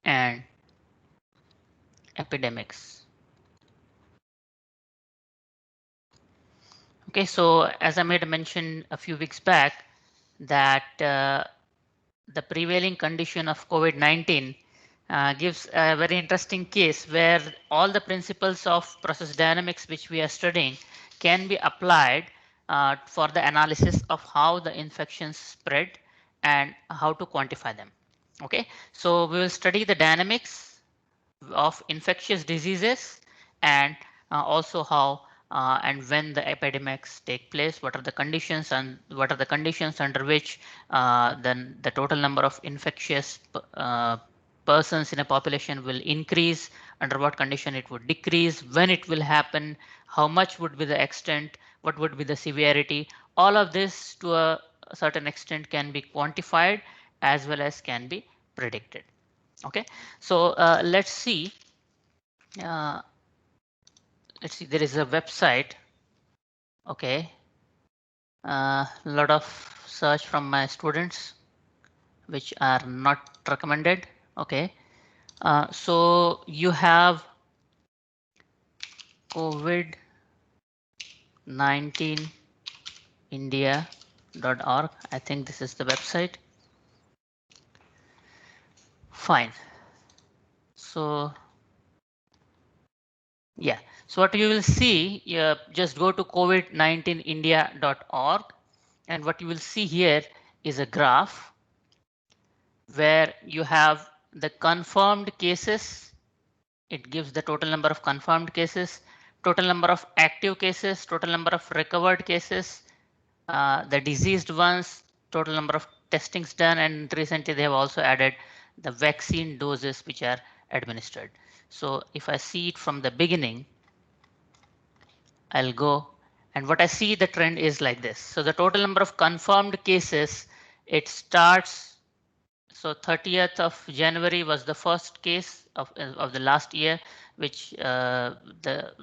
and epidemics. Okay, so as I made a mention a few weeks back that the prevailing condition of COVID-19 gives a very interesting case where all the principles of process dynamics which we are studying can be applied for the analysis of how the infections spread and how to quantify them. Okay, so we will study the dynamics of infectious diseases and also how and when the epidemics take place, what are the conditions and what are the conditions under which then the total number of infectious persons in a population will increase, under what condition it would decrease, when it will happen, how much would be the extent, what would be the severity. All of this to a certain extent can be quantified as well as can be predicted. Okay, so uh, let's see, there is a website. Okay, a lot of search from my students which are not recommended. Okay, so you have COVID-19 India.org. I think this is the website. Fine. So yeah, so what you will see, just go to COVID-19India.org, and what you will see here is a graph where you have the confirmed cases. It gives the total number of confirmed cases, total number of active cases, total number of recovered cases, the diseased ones, total number of testings done, and recently they have also added the vaccine doses which are administered. So if I see it from the beginning, I'll go, and what I see the trend is like this. So the total number of confirmed cases, it starts. So 30th of January was the first case of the last year, which the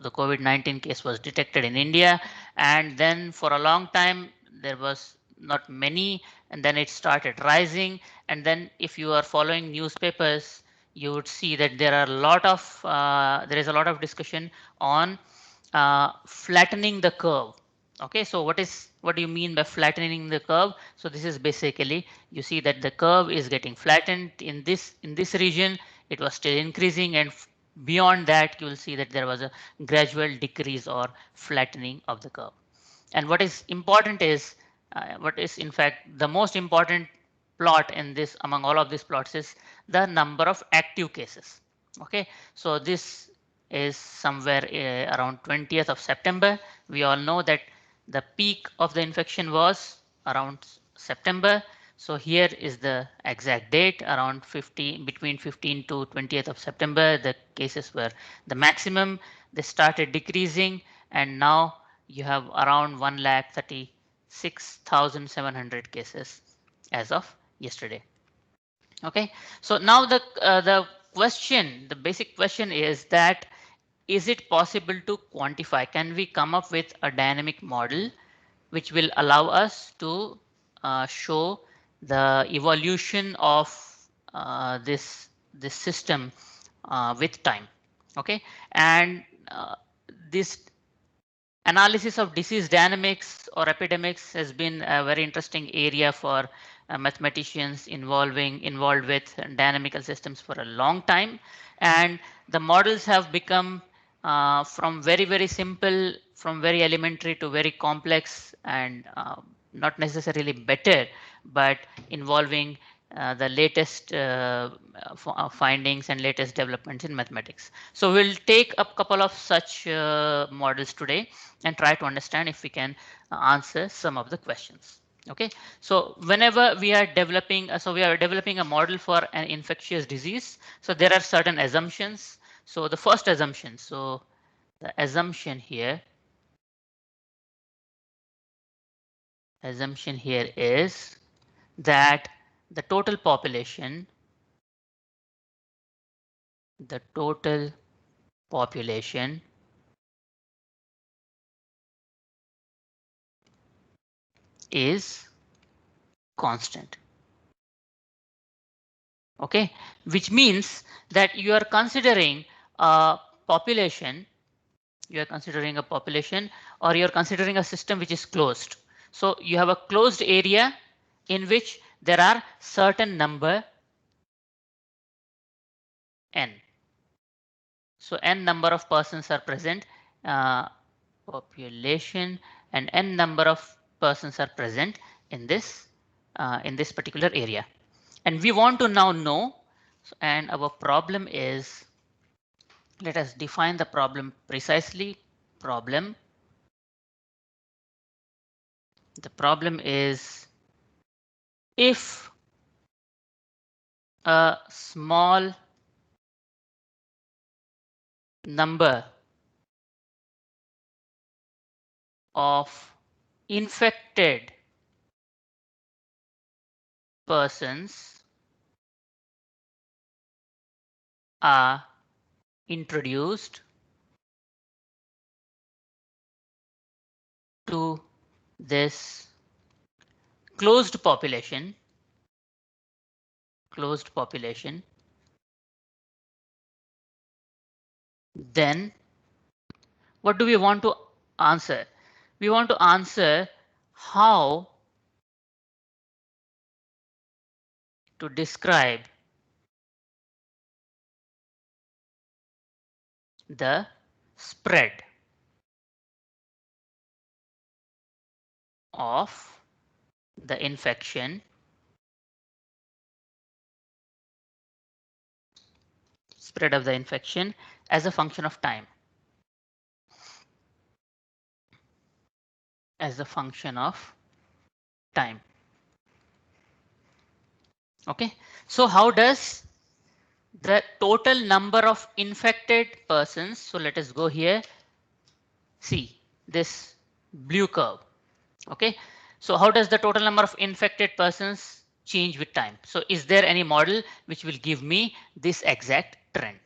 COVID-19 case was detected in India, and then for a long time there was not many, and then it started rising, and then if you are following newspapers, you would see that there is a lot of discussion on flattening the curve. Okay, so what do you mean by flattening the curve? So this is basically, you see that the curve is getting flattened in this region. It was still increasing, and beyond that you will see that there was a gradual decrease or flattening of the curve. And what is important is what is in fact the most important plot in this among all of these plots is the number of active cases. Okay, so this is somewhere around 20th of September. We all know that the peak of the infection was around September. So here is the exact date, around 15, between 15 to 20th of September, the cases were the maximum. They started decreasing, and now you have around 1,36,700 cases as of yesterday. Okay, so now the basic question is that, is it possible to quantify? Can we come up with a dynamic model which will allow us to show the evolution of this system with time? Okay, and this analysis of disease dynamics or epidemics has been a very interesting area for mathematicians involved with dynamical systems for a long time, and the models have become from very simple, from very elementary to very complex, and not necessarily better, but involving the latest findings and latest developments in mathematics. So we'll take a couple of such models today and try to understand if we can answer some of the questions. Okay, so whenever we are developing, we are developing a model for an infectious disease. So there are certain assumptions. So the first assumption, so the assumption here is that the total population, the total population is constant. Okay, which means that you are considering a population, or you're considering a system which is closed. So you have a closed area in which there are certain number n. So n number of persons are present, population, and n number of persons are present in this particular area. And we want to now know, and our problem is, let us define the problem precisely. The problem is, if a small number of infected persons are introduced to this closed population, then what do we want to answer? We want to answer how to describe the spread of the infection as a function of time. Okay, so how does the total number of infected persons, so let us go here, see this blue curve. Okay, so how does the total number of infected persons change with time? So is there any model which will give me this exact trend?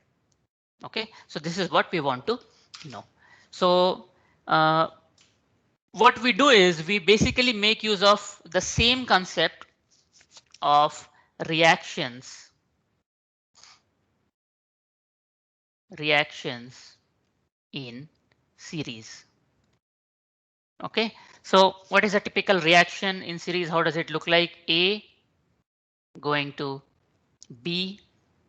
Okay, so this is what we want to know. So what we do is we basically make use of the same concept of reactions in series. Okay, so what is a typical reaction in series? How does it look like? A going to B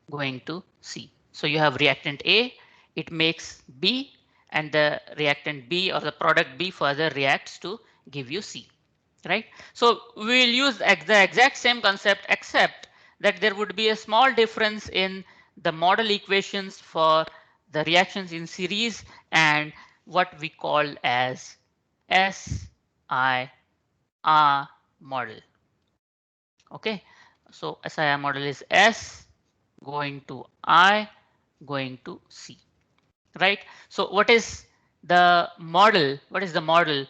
going to C. So you have reactant A, it makes B, and the reactant B or the product B further reacts to give you C, right? So we'll use the exact same concept, except that there would be a small difference in the model equations for the reactions in series and what we call as SIR model. Okay, so SIR model is S going to I going to C, right? So what is the model? What is the model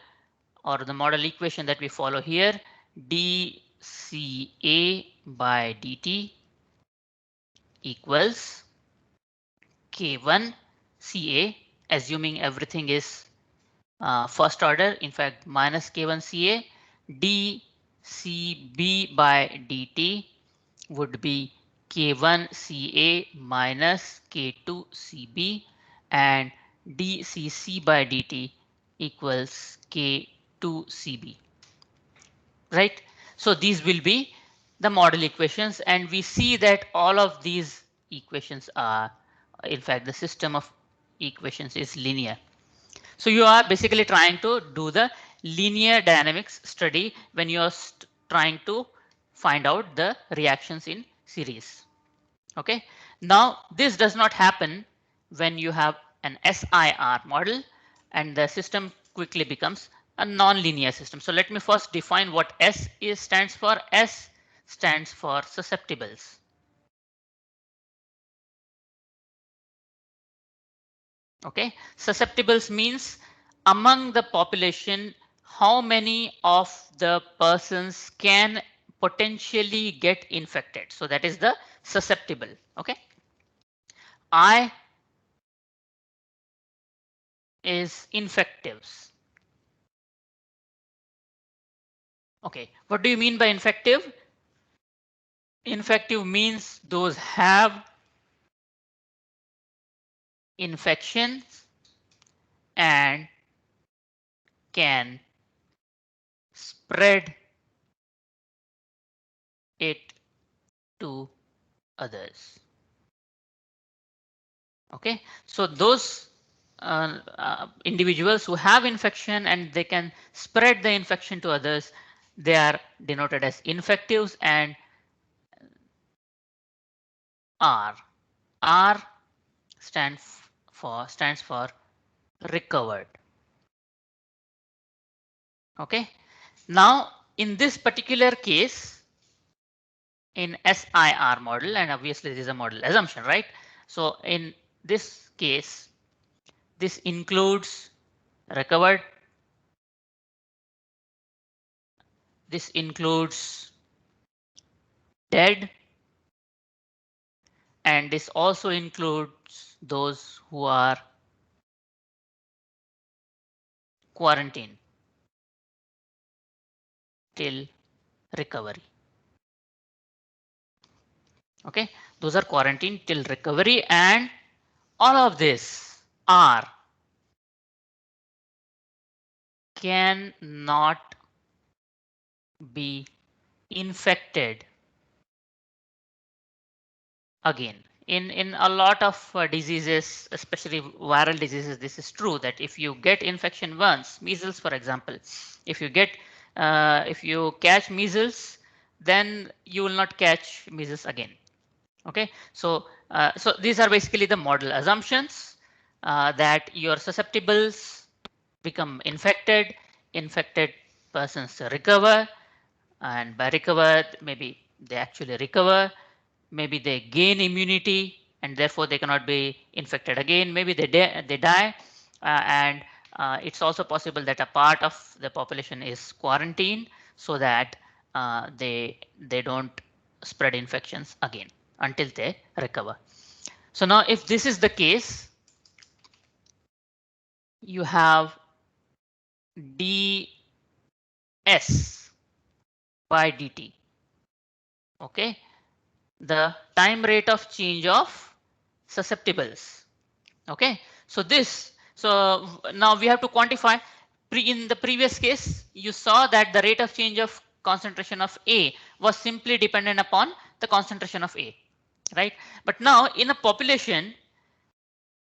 or the model equation that we follow here? dCA by dt equals K1 CA, assuming everything is first order, in fact minus K1 CA, dCB by dt would be K1 CA minus K2 CB, and dCC by dt equals K2 CB, right? So these will be the model equations, and we see that all of these equations are, in fact, the system of equations is linear. So you are basically trying to do the linear dynamics study when you are trying to find out the reactions in series. Okay, now this does not happen when you have an SIR model and the system quickly becomes a non-linear system. So let me first define what S is stands for. S stands for susceptibles. Okay, susceptibles means among the population, how many of the persons can potentially get infected. So that is the susceptible. Okay, I is infectives. Okay, what do you mean by infective? Infective means those have infections and can spread it to others. Okay, so those individuals who have infection and they can spread the infection to others, they are denoted as infectives. And R, R stands for recovered. Okay, now in this particular case, in SIR model, and obviously this is a model assumption, right? So in this case, this includes recovered, this includes dead, and this also includes those who are quarantined till recovery. Okay, those are quarantined till recovery, and all of this are cannot be infected again. In a lot of diseases, especially viral diseases, this is true that if you get infection once, measles for example, if you get if you catch measles, then you will not catch measles again. Okay, so so these are basically the model assumptions that your susceptibles become infected, infected persons recover, and by recover maybe they actually recover, maybe they gain immunity and therefore they cannot be infected again, maybe they die, and it's also possible that a part of the population is quarantined so that they don't spread infections again until they recover. So now if this is the case, you have ds by dt. Okay, the time rate of change of susceptibles. Okay, so this, so now we have to quantify. In the previous case, you saw that the rate of change of concentration of A was simply dependent upon the concentration of A, right? But now in a population,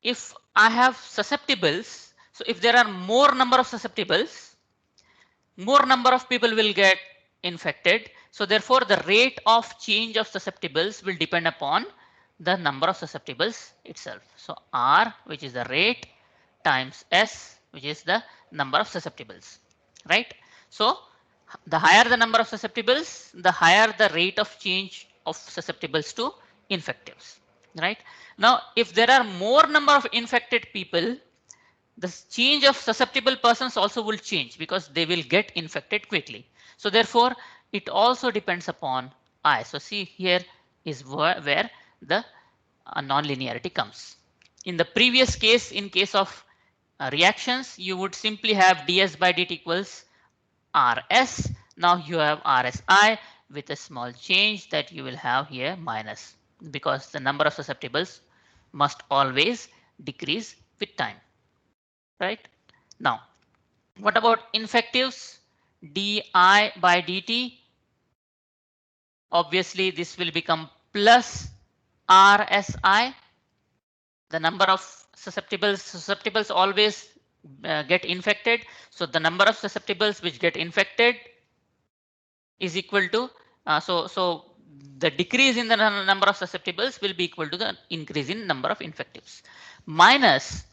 if I have susceptibles, so if there are more number of susceptibles, more number of people will get infected. So therefore, the rate of change of susceptibles will depend upon the number of susceptibles itself. So R, which is the rate, times S, which is the number of susceptibles, right? So the higher the number of susceptibles, the higher the rate of change of susceptibles to infectives, right? Now, if there are more number of infected people, the change of susceptible persons also will change because they will get infected quickly. So therefore, it also depends upon I. So see here is where the non-linearity comes. In the previous case, in case of reactions, you would simply have ds by dt equals rs. Now you have rsi with a small change that you will have here minus, because the number of susceptibles must always decrease with time. Right? Now, what about infectives? di by dt. Obviously, this will become plus rsi. The number of susceptibles always get infected. So the number of susceptibles which get infected is equal to so the decrease in the number of susceptibles will be equal to the increase in number of infectives minus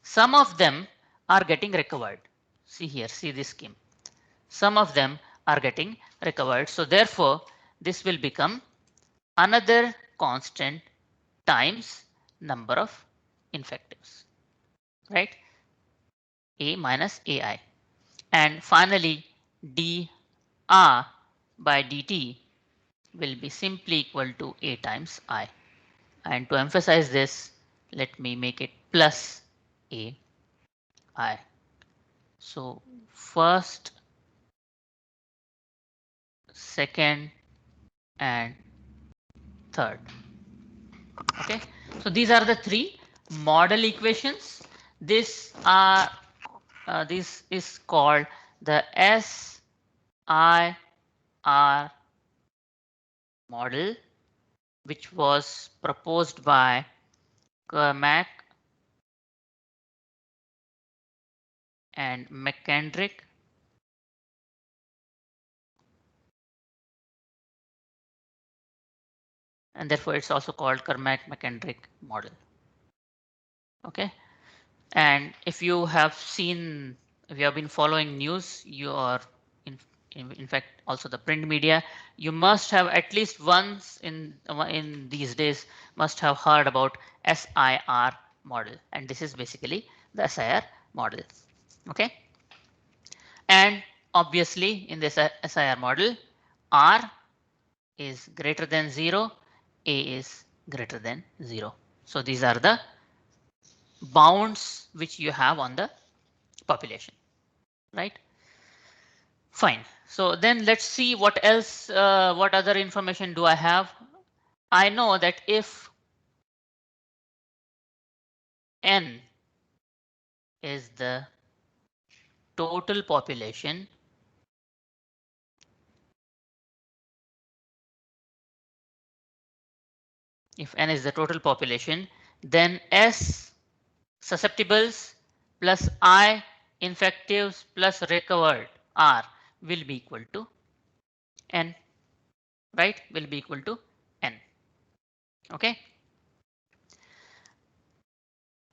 some of them are getting recovered. See here, see this scheme. Some of them are getting recovered. So therefore, this will become another constant times number of infectives, right? A minus AI. And finally, dr by dt will be simply equal to A times I. And to emphasize this, let me make it plus AI. So first, second, and third. Okay, so these are the three model equations. This is called the SIR model, which was proposed by Kermack and McKendrick. And therefore it's also called Kermack-McKendrick model. Okay, and if you have seen, if you have been following news, you are in fact also the print media, you must have at least once in these days must have heard about SIR model, and this is basically the SIR model. Okay, and obviously in this SIR model, R is greater than 0, A is greater than 0. So these are the bounds which you have on the population, right? Fine. So then let's see what else, what other information do I have? I know that if N is the total population, if N is the total population, then S susceptibles plus I infectives plus recovered R will be equal to N, right? Will be equal to N. Okay.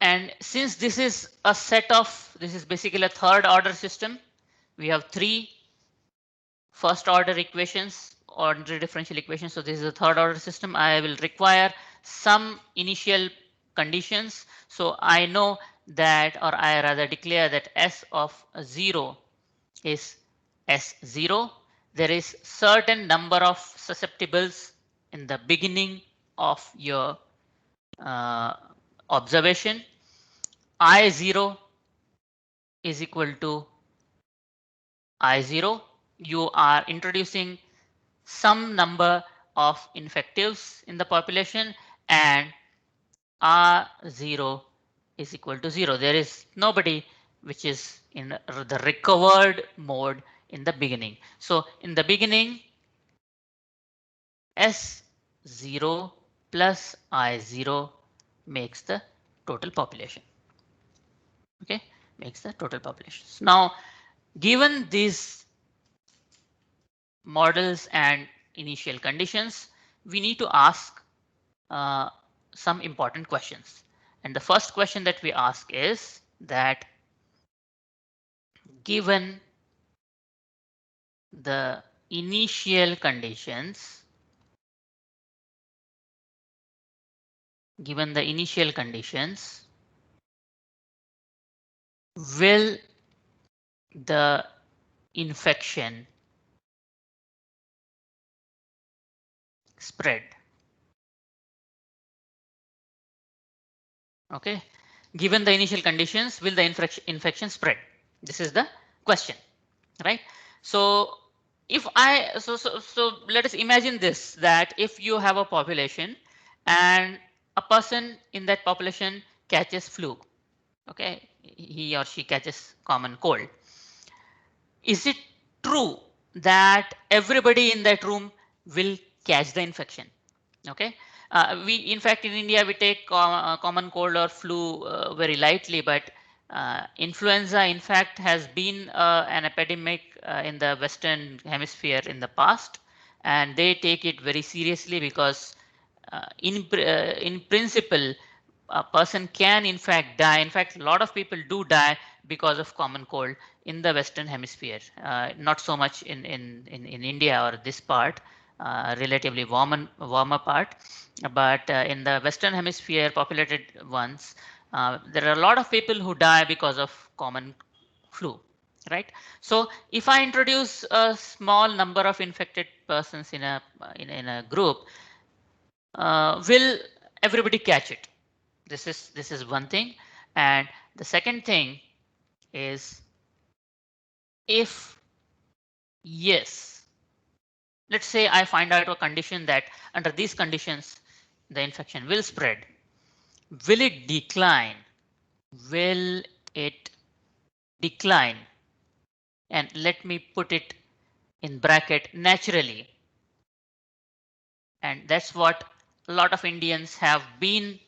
And since this is a set of, this is basically a third order system, we have three first order equations, ordinary differential equations. So this is a third order system. I will require some initial conditions. So I know that, or I rather declare that S of 0 is S0. There is certain number of susceptibles in the beginning of your observation. I0 is equal to I0. You are introducing some number of infectives in the population, and R0 is equal to 0. There is nobody which is in the recovered mode in the beginning. So in the beginning, S0 plus I0 makes the total population. Okay, makes the total population. So now, given these models and initial conditions, we need to ask uh, some important questions. And the first question that we ask is that given the initial conditions, given the initial conditions, will the infection spread? Okay, given the initial conditions, will the infection spread? This is the question, right? So if so let us imagine this, that if you have a population and a person in that population catches flu, okay, he or she catches common cold. Is it true that everybody in that room will catch the infection? Okay, we in fact in India we take common cold or flu very lightly, but influenza in fact has been an epidemic in the Western hemisphere in the past, and they take it very seriously because in principle a person can in fact die. In fact, a lot of people do die because of common cold in the Western hemisphere, not so much in India or this part, relatively warmer part, but in the Western hemisphere populated ones, there are a lot of people who die because of common flu, right? So if I introduce a small number of infected persons in a group, will everybody catch it? This is one thing. And the second thing is, if yes, let's say I find out a condition that under these conditions, the infection will spread. Will it decline? Will it decline? And let me put it in bracket naturally. And that's what a lot of Indians have been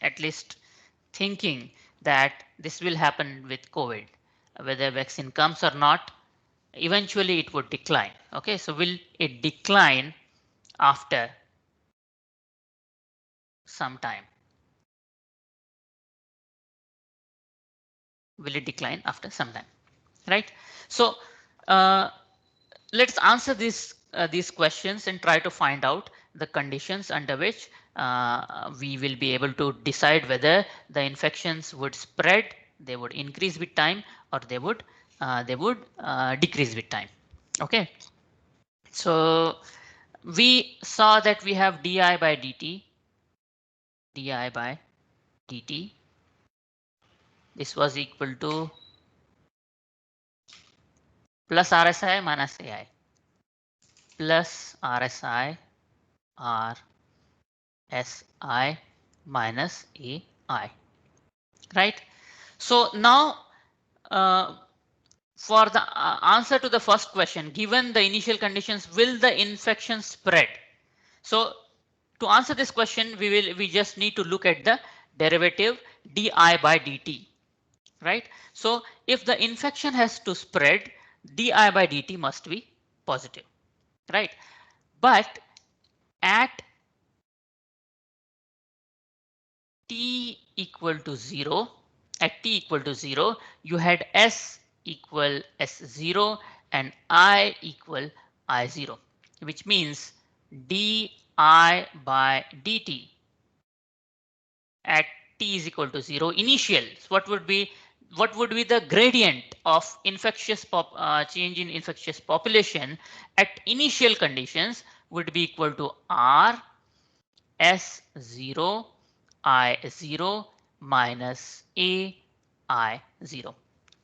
at least thinking, that this will happen with COVID. Whether vaccine comes or not, eventually it would decline. Okay, so will it decline after some time? Will it decline after some time? Right. So let's answer these questions and try to find out the conditions under which we will be able to decide whether the infections would spread, they would increase with time, or they would decrease with time. Okay, so we saw that we have di by dt, di by dt. This was equal to plus RSI minus AI, plus RSI RSI minus AI, right? So now for the answer to the first question, given the initial conditions, will the infection spread? So to answer this question, we just need to look at the derivative di by dt, right? So if the infection has to spread, di by dt must be positive, right? But at t equal to 0, at t equal to 0, you had s equal s0 and I equal I0, which means di by dt at t is equal to 0 initial. So what would be the gradient of change in infectious population at initial conditions would be equal to r S0 I0 minus A I0,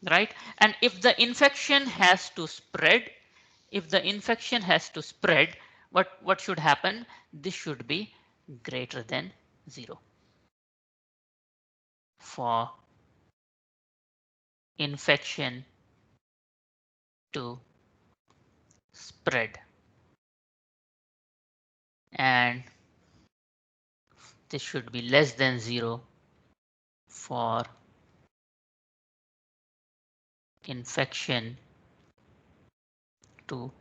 right? And if the infection has to spread, what should happen? This should be greater than 0 for infection to spread, and this should be less than 0 for infection to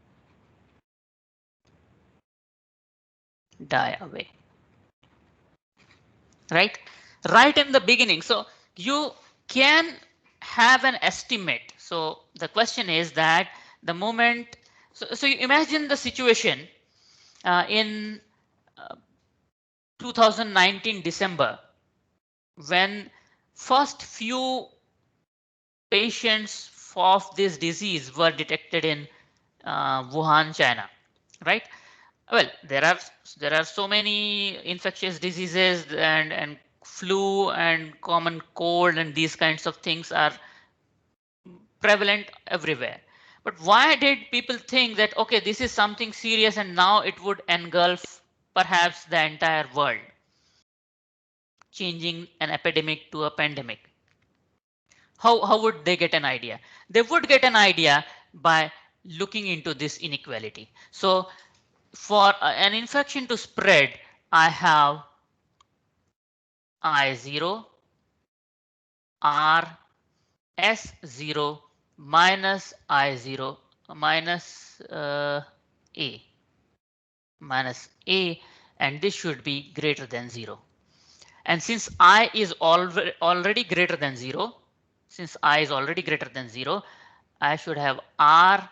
die away, right? Right in the beginning. So you can have an estimate. So the question is that the moment, so you imagine the situation in 2019 December, when first few patients of this disease were detected in Wuhan, China, right? Well, there are so many infectious diseases and flu and common cold and these kinds of things are prevalent everywhere. But why did people think that, okay, this is something serious and now it would engulf perhaps the entire world, changing an epidemic to a pandemic? How would they get an idea? They would get an idea by looking into this inequality. So for an infection to spread, I have I0 R S0 minus I0 minus A minus A, and this should be greater than 0. And since I is already greater than 0, since I is already greater than 0, I should have R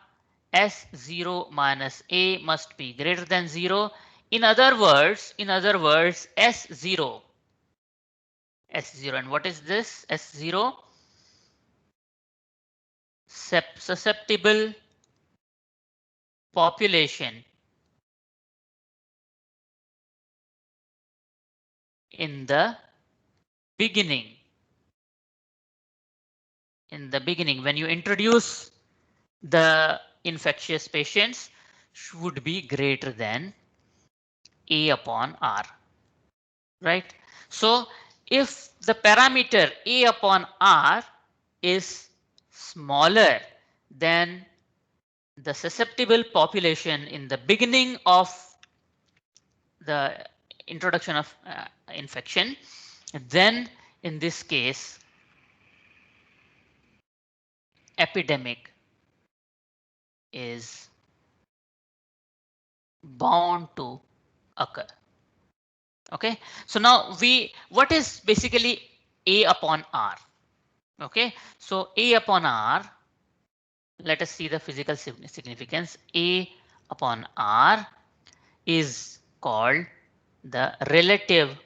S0 minus A must be greater than 0. In other words, S0, S0, and what is this? S0, susceptible population in the beginning. In the beginning, when you introduce the infectious patients, should be greater than A upon R, right? So if the parameter A upon R is smaller than the susceptible population in the beginning of the introduction of infection, then in this case, epidemic is bound to occur. Okay, so now what is basically A upon R? Okay, so A upon R, let us see the physical significance. A upon R is called the relative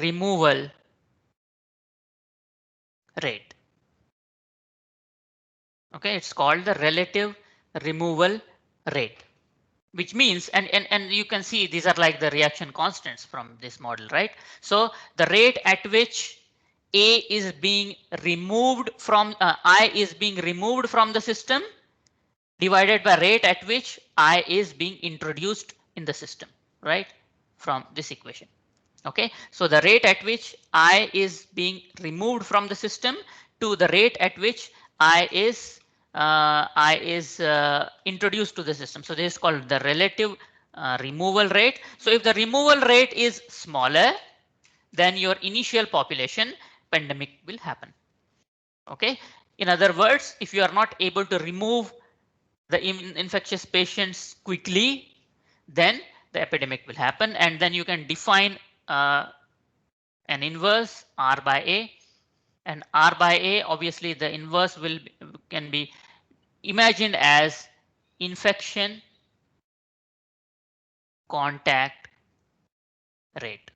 removal rate. Okay, it's called the relative removal rate, which means, and you can see these are like the reaction constants from this model, right? So the rate at which A is being removed from I is being removed from the system divided by rate at which I is being introduced in the system, right? From this equation. Okay, so the rate at which I is being removed from the system to the rate at which I is introduced to the system. So this is called the relative removal rate. So if the removal rate is smaller than your initial population, pandemic will happen. Okay, in other words, if you are not able to remove the infectious patients quickly, then the epidemic will happen, and then you can define an inverse R by A, and R by A, obviously the inverse can be imagined as infection contact rate.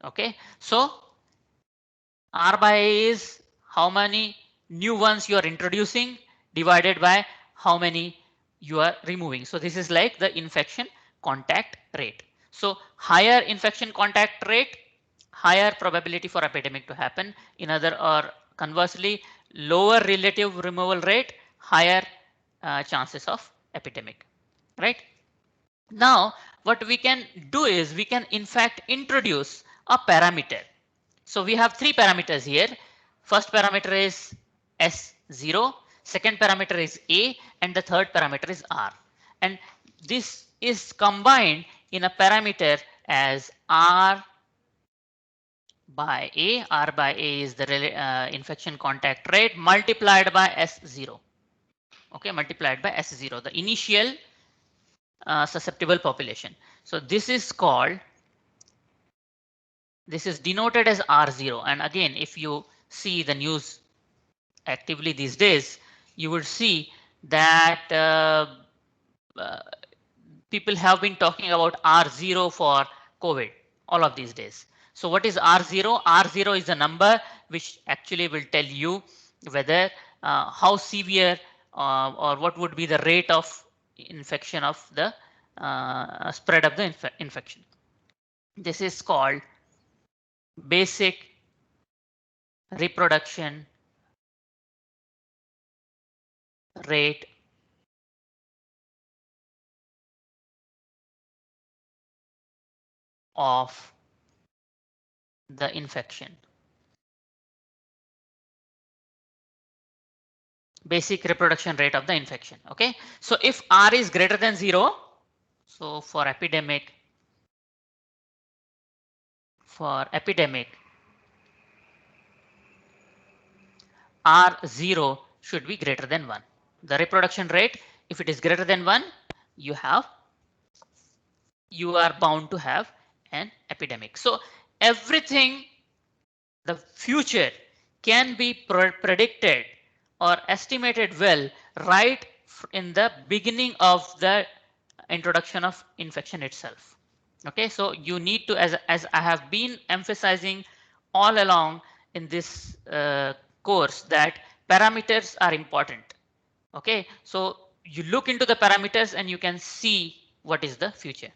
Okay, so R by A is how many new ones you are introducing divided by how many you are removing. So this is like the infection contact rate. So higher infection contact rate, higher probability for epidemic to happen. In other, or conversely, lower relative removal rate, higher chances of epidemic, right? Now what we can do is we can in fact introduce a parameter. So we have three parameters here. First parameter is S0, second parameter is A, and the third parameter is R. And this is combined in a parameter as R by A. R by A is the infection contact rate multiplied by S0. Okay, multiplied by S0, the initial susceptible population. So this is denoted as R0. And again, if you see the news actively these days, you would see that uh, people have been talking about R0 for COVID all of these days. So what is R0? R0 is the number which actually will tell you whether how severe or what would be the rate of infection of the spread of the infection. This is called basic reproduction rate of the infection. Basic reproduction rate of the infection. Okay, so if R is greater than 0, so for epidemic R0 should be greater than 1. The reproduction rate, if it is greater than 1, you are bound to have an epidemic. So everything, the future can be predicted or estimated well right in the beginning of the introduction of infection itself. Okay, so you need to, as I have been emphasizing all along in this course, that parameters are important. Okay, so you look into the parameters and you can see what is the future.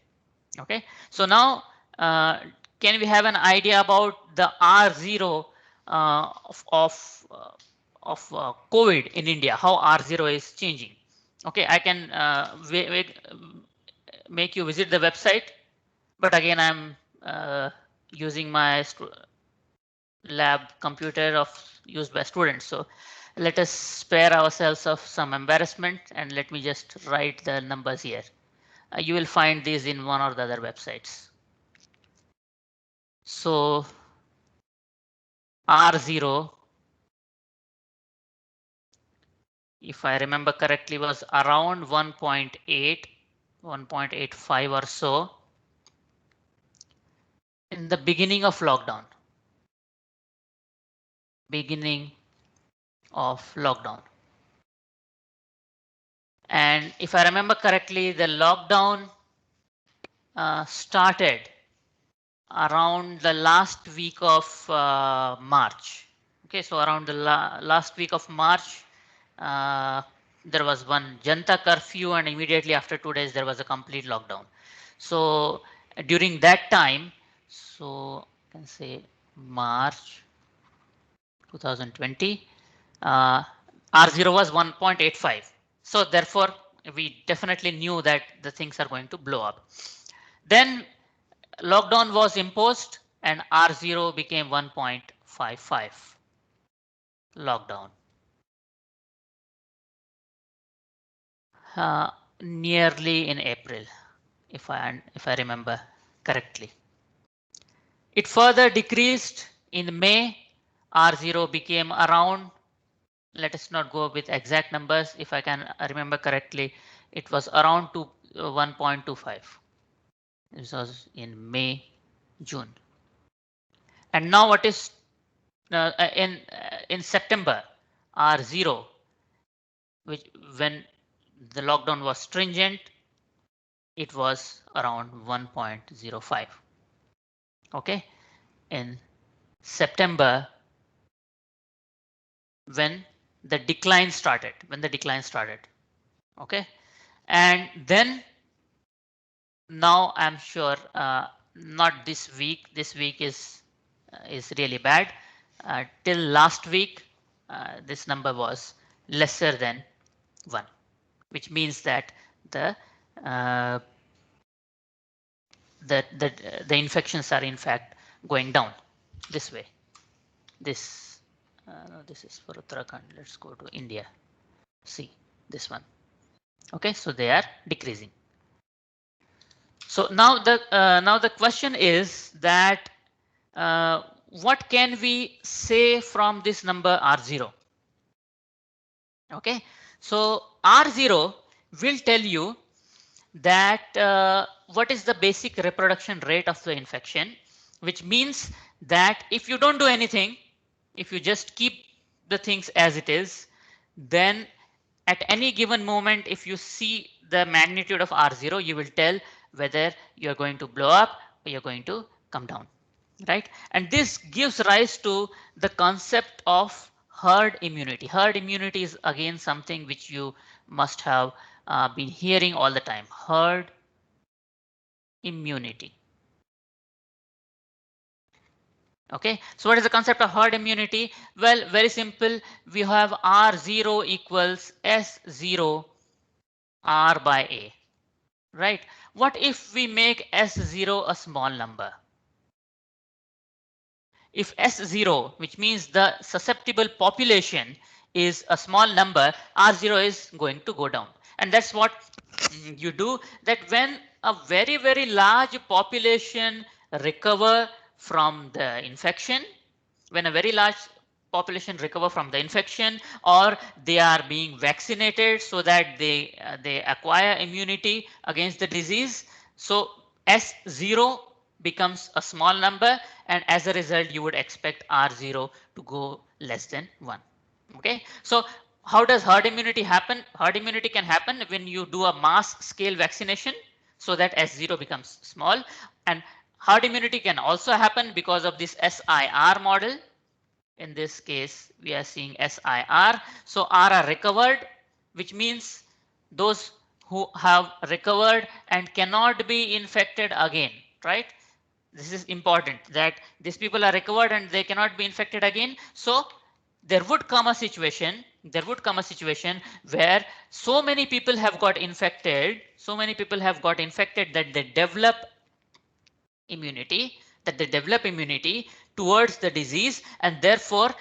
Okay, so now can we have an idea about the R0 of COVID in India, how R0 is changing. Okay, I can make you visit the website, but again, I'm using my lab computer used by students. So let us spare ourselves of some embarrassment and let me just write the numbers here. You will find these in one or the other websites. So R0, if I remember correctly, was around 1.8, 1.85 or so in the beginning of lockdown. Beginning of lockdown. And if I remember correctly, the lockdown started around the last week of March. Okay, so around the last week of March, there was one Janta curfew, and immediately after 2 days, there was a complete lockdown. So during that time, so I can say March 2020, R0 was 1.85. So therefore, we definitely knew that the things are going to blow up. Then lockdown was imposed and R0 became 1.55 lockdown. Nearly in April, if I remember correctly. It further decreased in May. R0 became around, let us not go with exact numbers, if I can remember correctly, it was around 1.25. This was in May, June. And now what is in September, R0, which when the lockdown was stringent, it was around 1.05. Okay, in September, when the decline started, okay, and then now I'm sure not this week. This week is really bad. Till last week, this number was lesser than 1, which means that the the infections are in fact going down this way. This this is for Uttarakhand. Let's go to India. See this one. Okay, so they are decreasing. So now the question is that what can we say from this number R0? Okay, so R0 will tell you that what is the basic reproduction rate of the infection, which means that if you don't do anything, if you just keep the things as it is, then at any given moment, if you see the magnitude of R0, you will tell whether you're going to blow up or you're going to come down, right? And this gives rise to the concept of herd immunity. Herd immunity is again something which you must have been hearing all the time. Herd immunity. Okay, so what is the concept of herd immunity? Well, very simple. We have R0 equals S0 R by A, right? What if we make S0 a small number? If S0, which means the susceptible population, is a small number, R0 is going to go down. And that's what you do, that when a very, very large population recover from the infection, when a very large population recover from the infection, or they are being vaccinated so that they acquire immunity against the disease, so S0 becomes a small number, and as a result you would expect R0 to go less than 1. Okay, so how does herd immunity happen? Herd immunity can happen when you do a mass scale vaccination so that S0 becomes small, and herd immunity can also happen because of this SIR model. In this case, we are seeing SIR. So R are recovered, which means those who have recovered and cannot be infected again, right? This is important, that these people are recovered and they cannot be infected again. So there would come a situation where so many people have got infected, that they develop immunity, towards the disease, and therefore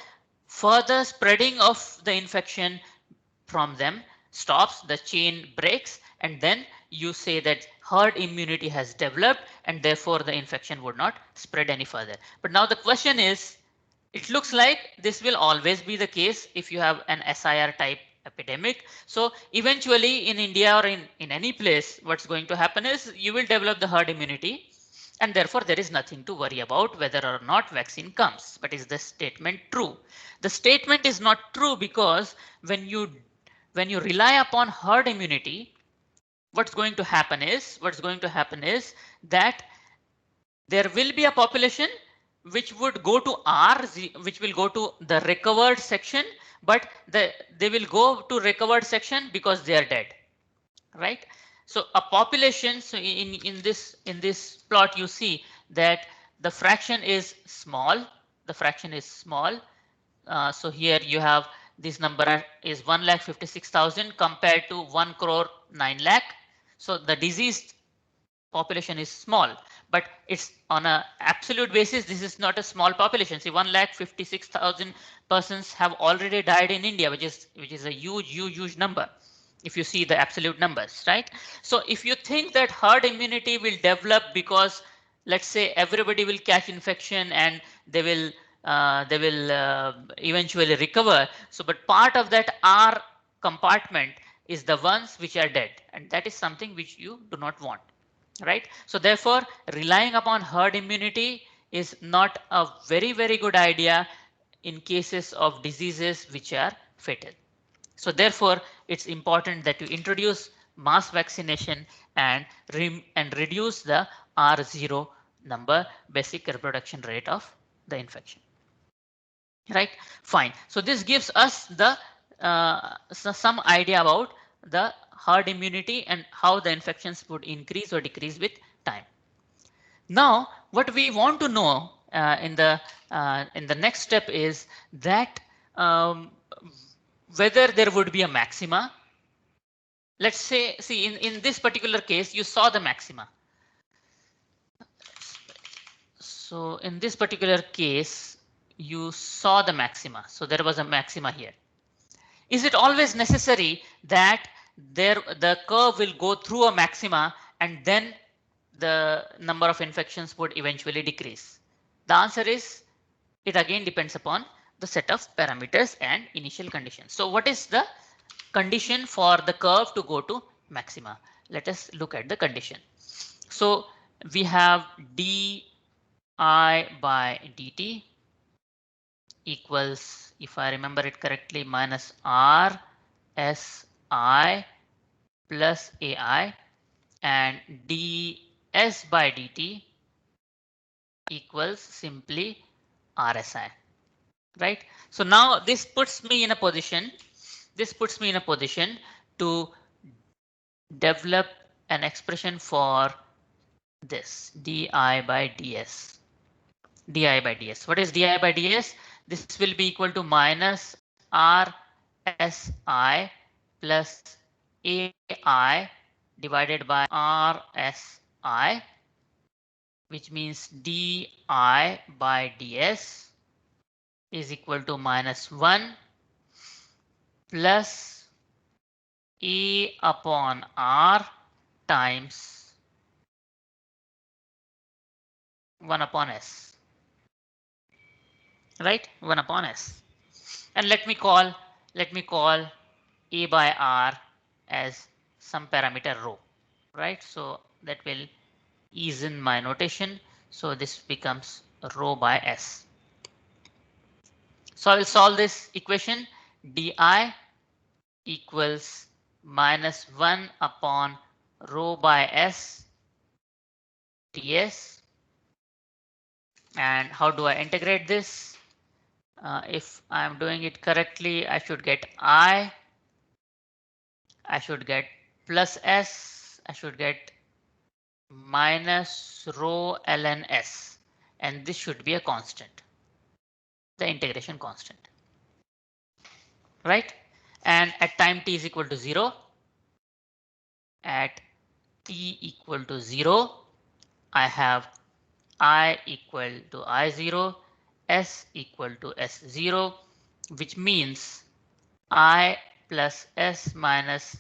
further spreading of the infection from them stops, the chain breaks, and then you say that herd immunity has developed and therefore the infection would not spread any further. But now the question is, it looks like this will always be the case if you have an SIR type epidemic. So eventually in India or in any place, what's going to happen is you will develop the herd immunity, and therefore there is nothing to worry about whether or not vaccine comes. But is this statement true? The statement is not true, because when you rely upon herd immunity, what's going to happen is that there will be a population which would go to which will go to the recovered section, but they will go to recovered section because they are dead, right? So a population, so in this plot you see that the fraction is small, so here you have this number is 1,56,000 compared to 1 crore 9 lakh. So the diseased population is small, but it's on a absolute basis. This is not a small population. See, 1,56,000 persons have already died in India, which is a huge number if you see the absolute numbers, right? So if you think that herd immunity will develop because, let's say, everybody will catch infection and they will eventually recover. So, but part of that R compartment is the ones which are dead, and that is something which you do not want, right? So therefore, relying upon herd immunity is not a very good idea in cases of diseases which are fatal. So therefore, it's important that you introduce mass vaccination and reduce the R0 number, basic reproduction rate of the infection. Right? Fine. So this gives us the some idea about the herd immunity and how the infections would increase or decrease with time. Now, what we want to know in the next step is that whether there would be a maxima. Let's say, see, in this particular case, you saw the maxima. So in this particular case, you saw the maxima. So there was a maxima here. Is it always necessary that the curve will go through a maxima and then the number of infections would eventually decrease? The answer is, it again depends upon the set of parameters and initial conditions. So what is the condition for the curve to go to maxima? Let us look at the condition. So we have di by dt equals, if I remember it correctly, minus r s I plus ai, and ds by dt equals simply rsi, right? So now this puts me in a position to develop an expression for this di by ds. What is di by ds? This will be equal to minus rsi plus ai divided by rsi, which means di by ds is equal to minus 1 plus a upon r times 1 upon s, right? 1 upon s. And let me call a by r as some parameter rho, right? So that will ease in my notation. So this becomes rho by s. So I will solve this equation. Di equals minus 1 upon rho by s ds. And how do I integrate this? If I'm doing it correctly, I should get I should get plus s, I should get minus rho ln s, and this should be a constant, the integration constant. right? And at time t is equal to 0, at t equal to 0, I have I equal to I0, S equal to S0, which means I plus S minus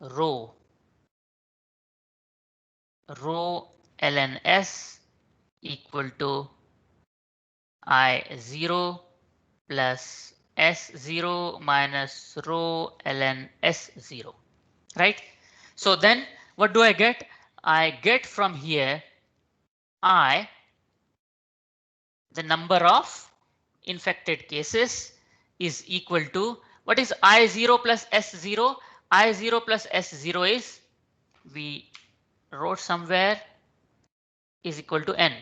rho ln S equal to I0 plus S0 minus rho ln S0, right? So then what do I get? I get from here I, the number of infected cases, is equal to, what is I0 plus S0? I0 plus S0 is, we wrote somewhere, is equal to N.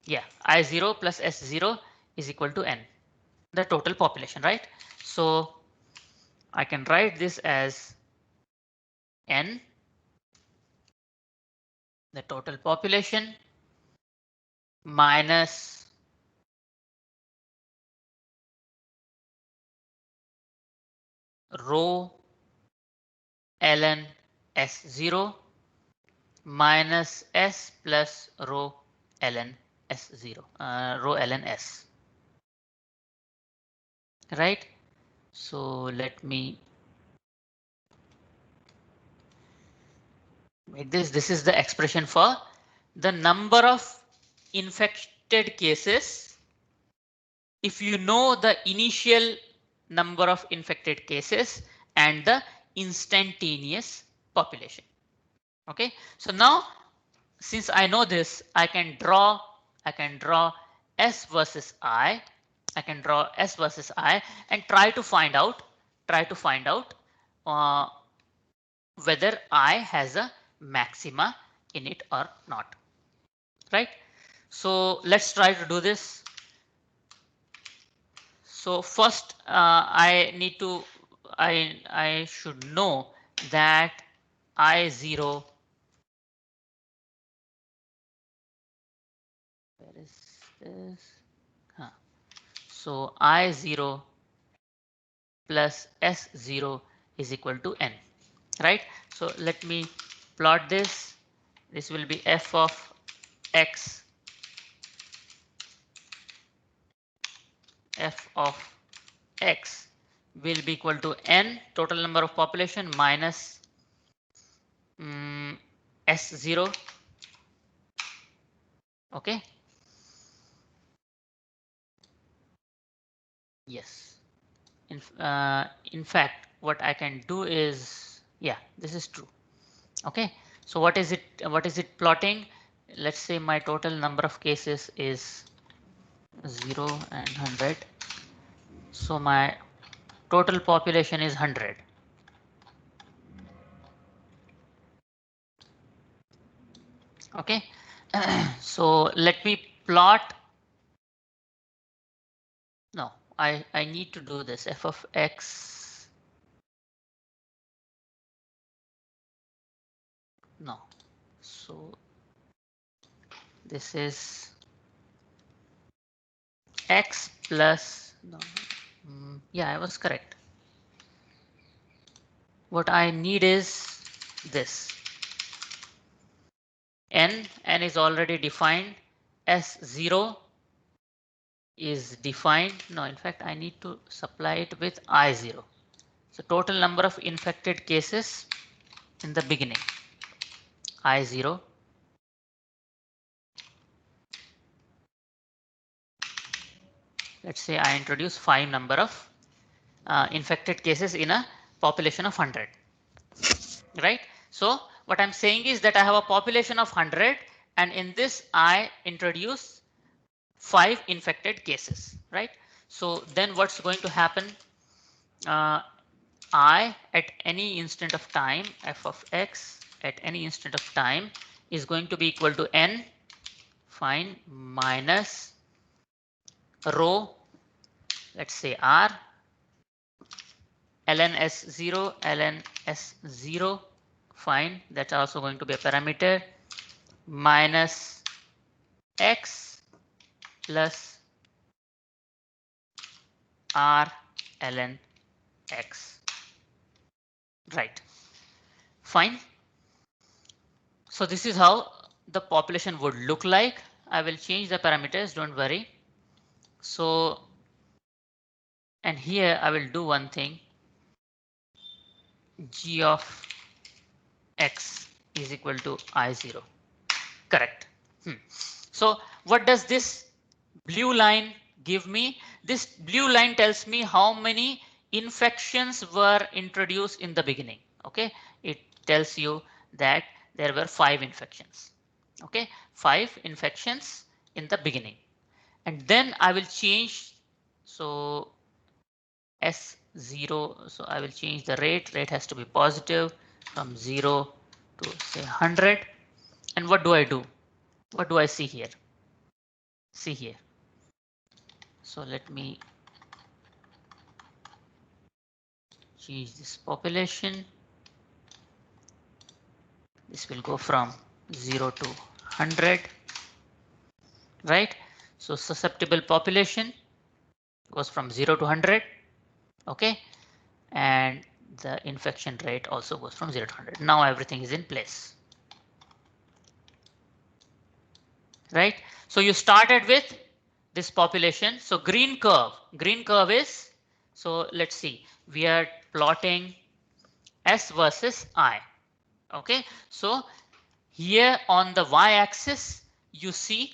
Yeah, I0 plus S0 is equal to N, the total population, right? So I can write this as N, the total population, minus rho ln S0 minus S plus rho ln S0, rho ln S, right? So let me make this. This is the expression for the number of infected cases if you know the initial number of infected cases and the instantaneous population. Okay, so now since I know this, I can draw S versus I. I can draw S versus I and try to find out uh, whether I has a maxima in it or not, right? So let's try to do this. So first I should know that I0, where is this? Huh. So I0 plus S0 is equal to N, right? So let me plot this. This will be f of x, f of x will be equal to N, total number of population, minus S0. Okay. Yes. In fact, what I can do is, yeah, this is true. Okay. So what is it? What is it plotting? Let's say my total number of cases is 0 and 100. So my total population is 100. Okay. So let me plot. No, I need to do this f of x. No. So this is x plus, no, yeah, I was correct. What I need is this. N is already defined. S0 is defined. No, in fact, I need to supply it with I0. So total number of infected cases in the beginning, I0. Let's say I introduce 5 number of infected cases in a population of 100, right? So what I'm saying is that I have a population of 100 and in this I introduce 5 infected cases, right? So then what's going to happen? I at any instant of time, f of x at any instant of time is going to be equal to N, fine, minus rho, let's say R, ln S0, ln S0, fine, that's also going to be a parameter, minus x plus R ln X. Right. Fine. So this is how the population would look like. I will change the parameters, don't worry. So, and here I will do one thing. G of X is equal to I0. Correct. So what does this blue line give me? This blue line tells me how many infections were introduced in the beginning. Okay, it tells you that there were 5 infections. Okay, 5 infections in the beginning. And then I will change, so S0, so I will change the rate. Rate has to be positive from 0 to say 100. And what do I do? What do I see here? See here. So let me change this population. This will go from 0 to 100, right? So susceptible population goes from 0 to 100. Okay. And the infection rate also goes from 0 to 100. Now everything is in place. Right? So you started with this population. So green curve is, so let's see, we are plotting S versus I. Okay, so here on the y-axis you see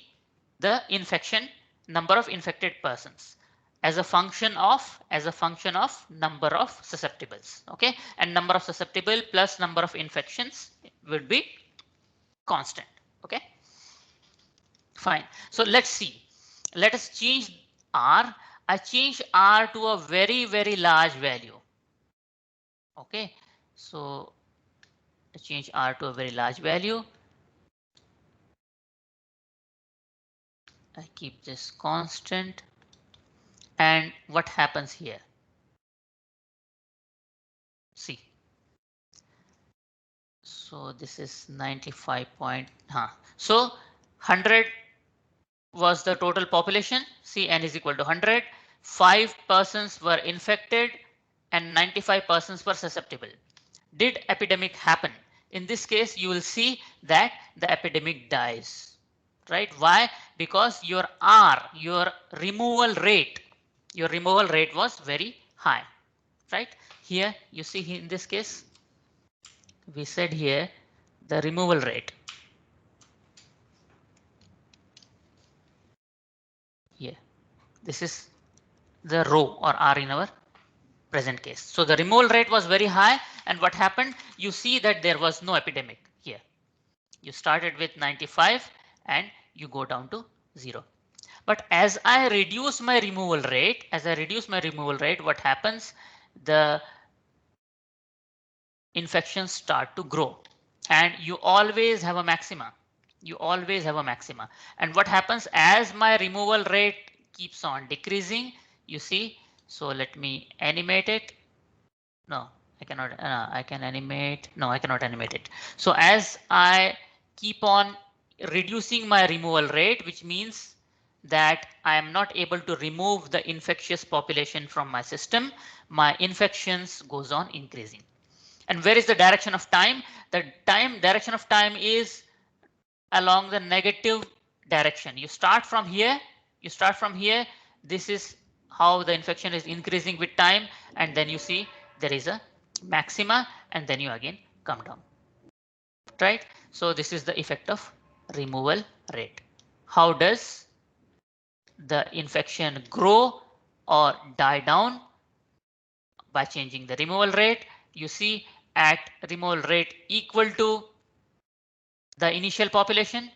the infection, number of infected persons as a function of number of susceptibles. Okay, and number of susceptible plus number of infections would be constant. Okay, fine. So let's see. Let us change R. I change R to a very large value. Okay, so I change R to a very large value. I keep this constant. And what happens here? See. So this is 95 point. So 100 was the total population. See, n is equal to 100. 5 persons were infected and 95 persons were susceptible. Did epidemic happen? In this case, you will see that the epidemic dies. Right? Why? Because your R, your removal rate was very high. Right? Here you see in this case, we said here the removal rate. Here, this is the rho or R in our present case. So the removal rate was very high, and what happened? You see that there was no epidemic here. You started with 95 and you go down to 0. But as I reduce my removal rate, what happens? The infections start to grow, and you always have a maxima. And what happens as my removal rate keeps on decreasing? You see, so let me animate it. No, I cannot. I can animate. No, I cannot animate it. So as I keep on reducing my removal rate, which means that I am not able to remove the infectious population from my system, my infections goes on increasing. And where is the direction of time? The direction of time is along the negative direction. You start from here. This is how the infection is increasing with time, and then you see there is a maxima, and then you again come down. Right? So this is the effect of removal rate. How does the infection grow or die down? By changing the removal rate. You see at removal rate equal to the initial population,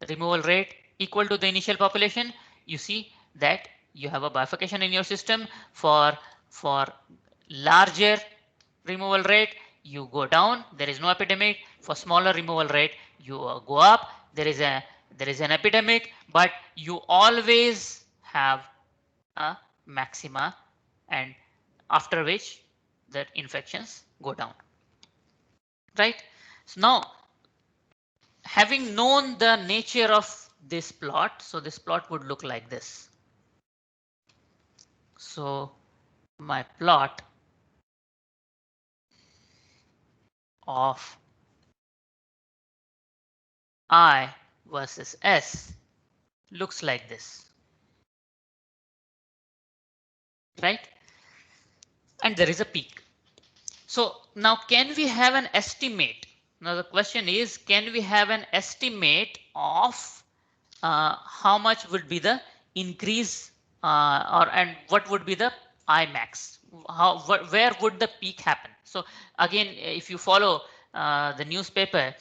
removal rate equal to the initial population, you see that you have a bifurcation in your system. For larger removal rate, you go down, there is no epidemic. For smaller removal rate, you go up, there is an epidemic, but you always have a maxima, and after which the infections go down. Right? So now, having known the nature of this plot, so this plot would look like this. So my plot of I versus S looks like this, right? And there is a peak. So now can we have an estimate? Now the question is, can we have an estimate of how much would be the increase and what would be the I max? Where would the peak happen? So again, if you follow the newspaper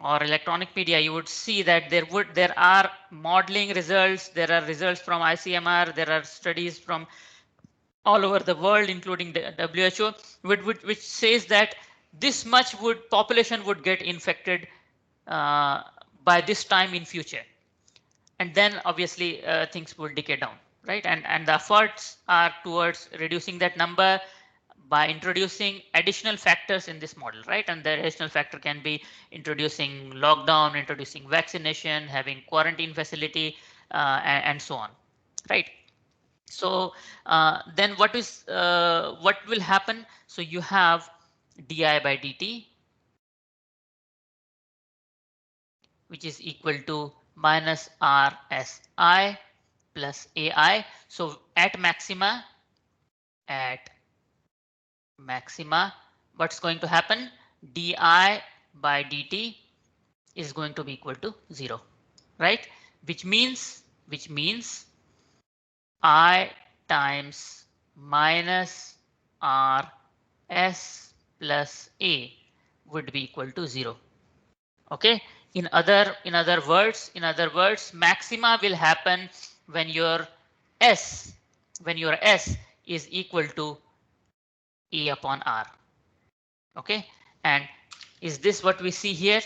or electronic media, you would see that there are modeling results, there are results from ICMR, there are studies from all over the world, including the WHO, which says that this much population would get infected by this time in future, and then obviously things will decay down, right? And the efforts are towards reducing that number by introducing additional factors in this model, right? And the additional factor can be introducing lockdown, introducing vaccination, having quarantine facility, and so on, right? So then what will happen? So you have di by dt, which is equal to minus rsi plus ai. So at maxima, what's going to happen? Di by dt is going to be equal to 0, right? Which means I times minus r s plus a would be equal to 0. Okay. In other words, maxima will happen when your s is equal to a upon r. Okay. And is this what we see here?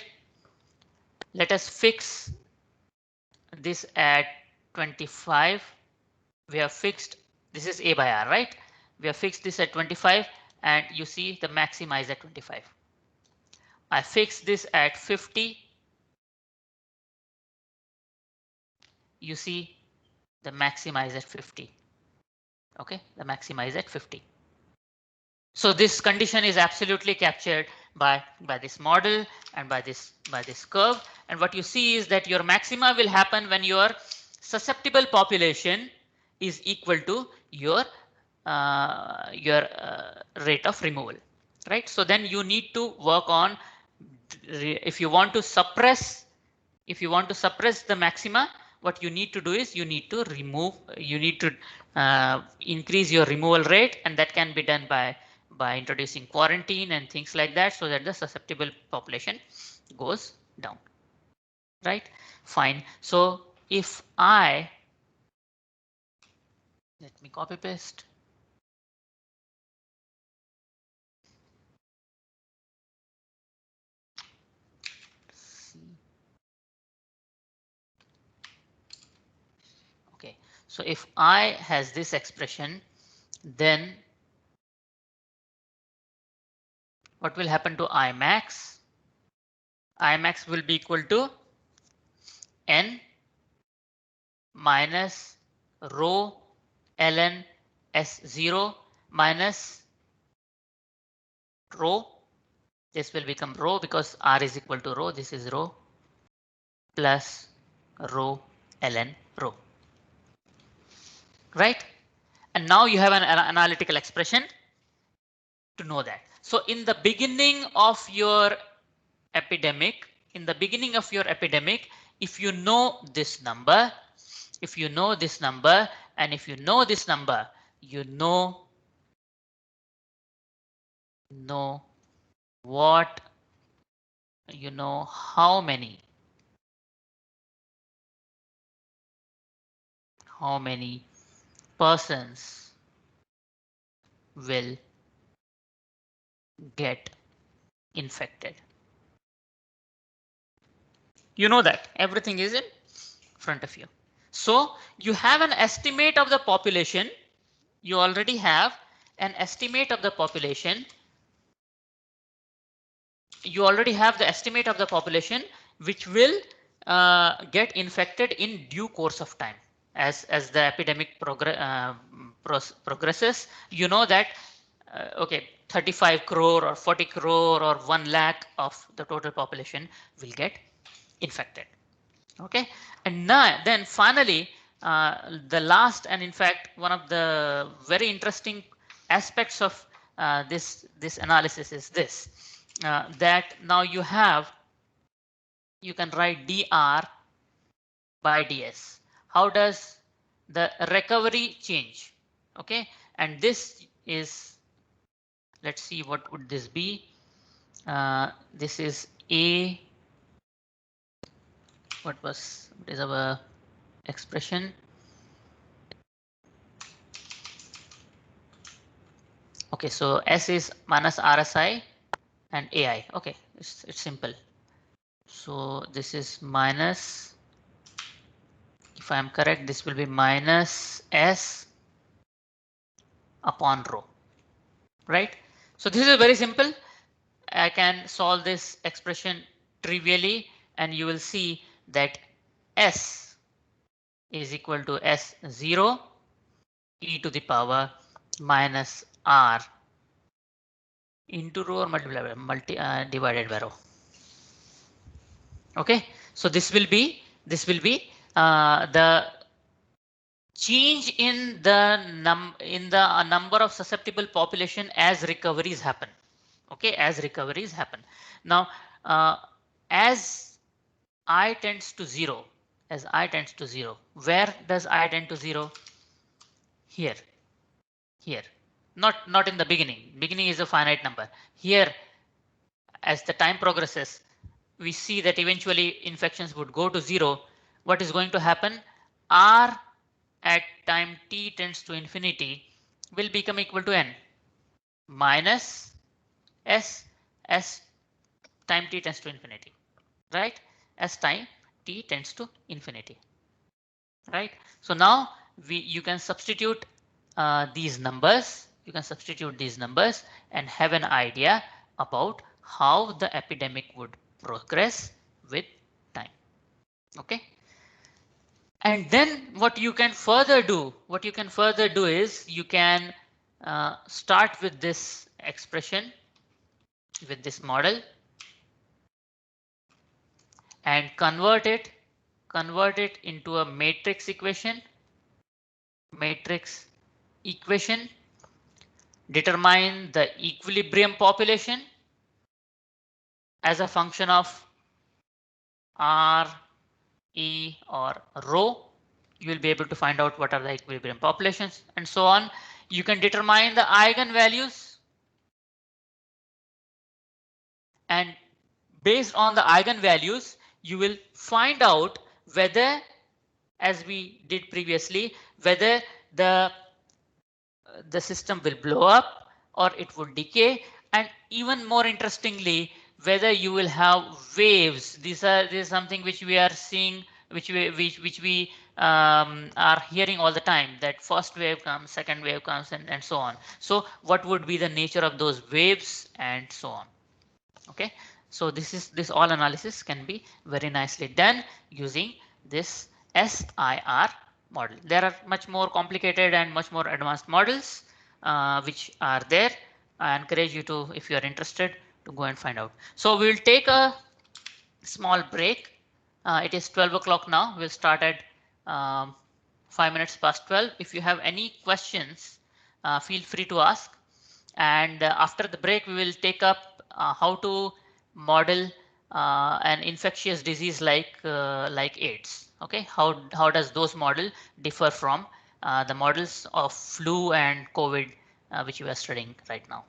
Let us fix this at 25. We have fixed, this is a by r, right? We have fixed this at 25, and you see the maxima is at 25. I fix this at 50. You see the maxima is at 50. Okay, the maxima is at 50. So this condition is absolutely captured by this model and by this curve. And what you see is that your maxima will happen when your susceptible population is equal to your rate of removal, right? So then you need to work on, if you want to suppress the maxima, what you need to do is you need to increase your removal rate, and that can be done by introducing quarantine and things like that, so that the susceptible population goes down, right? Fine. So if let me copy paste. Okay, so if I has this expression, then what will happen to I max? I max will be equal to n minus rho ln S0 minus rho. This will become rho because R is equal to rho. This is rho plus rho ln rho. Right? And now you have an analytical expression to know that. So in the beginning of your epidemic, if you know this number, and if you know this number, you know what, how many persons will get infected. You know that everything is in front of you. So you have an estimate of the population. You already have an estimate of the population. You already have the estimate of the population which will get infected in due course of time as the epidemic progresses, you know that okay, 35 crore or 40 crore or 1 lakh of the total population will get infected. Okay, and now then finally the last, and in fact one of the very interesting aspects of this analysis is this, that now you can write dr by ds. How does the recovery change? Okay, and this is, let's see, what would this be? This is a, what is our expression? Okay, so S is minus RSI and AI. Okay, it's simple. So this is minus, if I am correct, this will be minus S upon rho, right? So this is very simple. I can solve this expression trivially, and you will see that S is equal to S0 e to the power minus R into rho or divided by rho. Okay, so this will be the change in the number of susceptible population as recoveries happen. Okay, as recoveries happen. Now, as I tends to 0, where does I tend to 0? Here, here. Not in the beginning. Beginning is a finite number. Here, as the time progresses, we see that eventually infections would go to 0. What is going to happen? R at time t tends to infinity will become equal to n minus s time t tends to infinity, right? As time t tends to infinity, right? So now you can substitute these numbers. You can substitute these numbers and have an idea about how the epidemic would progress with time. Okay. And then what you can further do, is you can start with this expression, with this model, and convert it into a matrix equation. Determine the equilibrium population as a function of R, E or rho. You will be able to find out what are the equilibrium populations and so on. You can determine the eigenvalues, and based on the eigenvalues, you will find out whether, as we did previously, whether the system will blow up or it would decay, and even more interestingly, whether you will have waves. This is something which we are seeing, which we are hearing all the time, that first wave comes, second wave comes, and so on. So what would be the nature of those waves and so on? Okay, so this all analysis can be very nicely done using this SIR model. There are much more complicated and much more advanced models which are there. I encourage you to, if you are interested, to go and find out. So we will take a small break. It is 12 o'clock now. We'll start at 5 minutes past 12. If you have any questions, feel free to ask. And after the break, we will take up how to model an infectious disease like AIDS. Okay, how does those model differ from the models of flu and COVID which we are studying right now?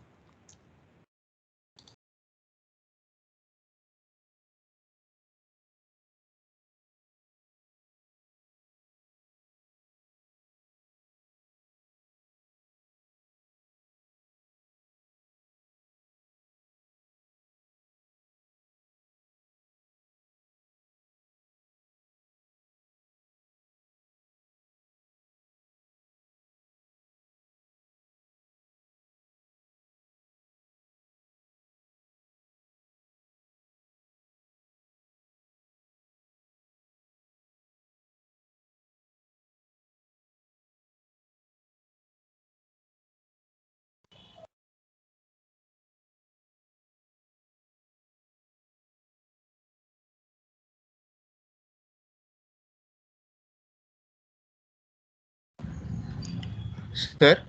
Sir,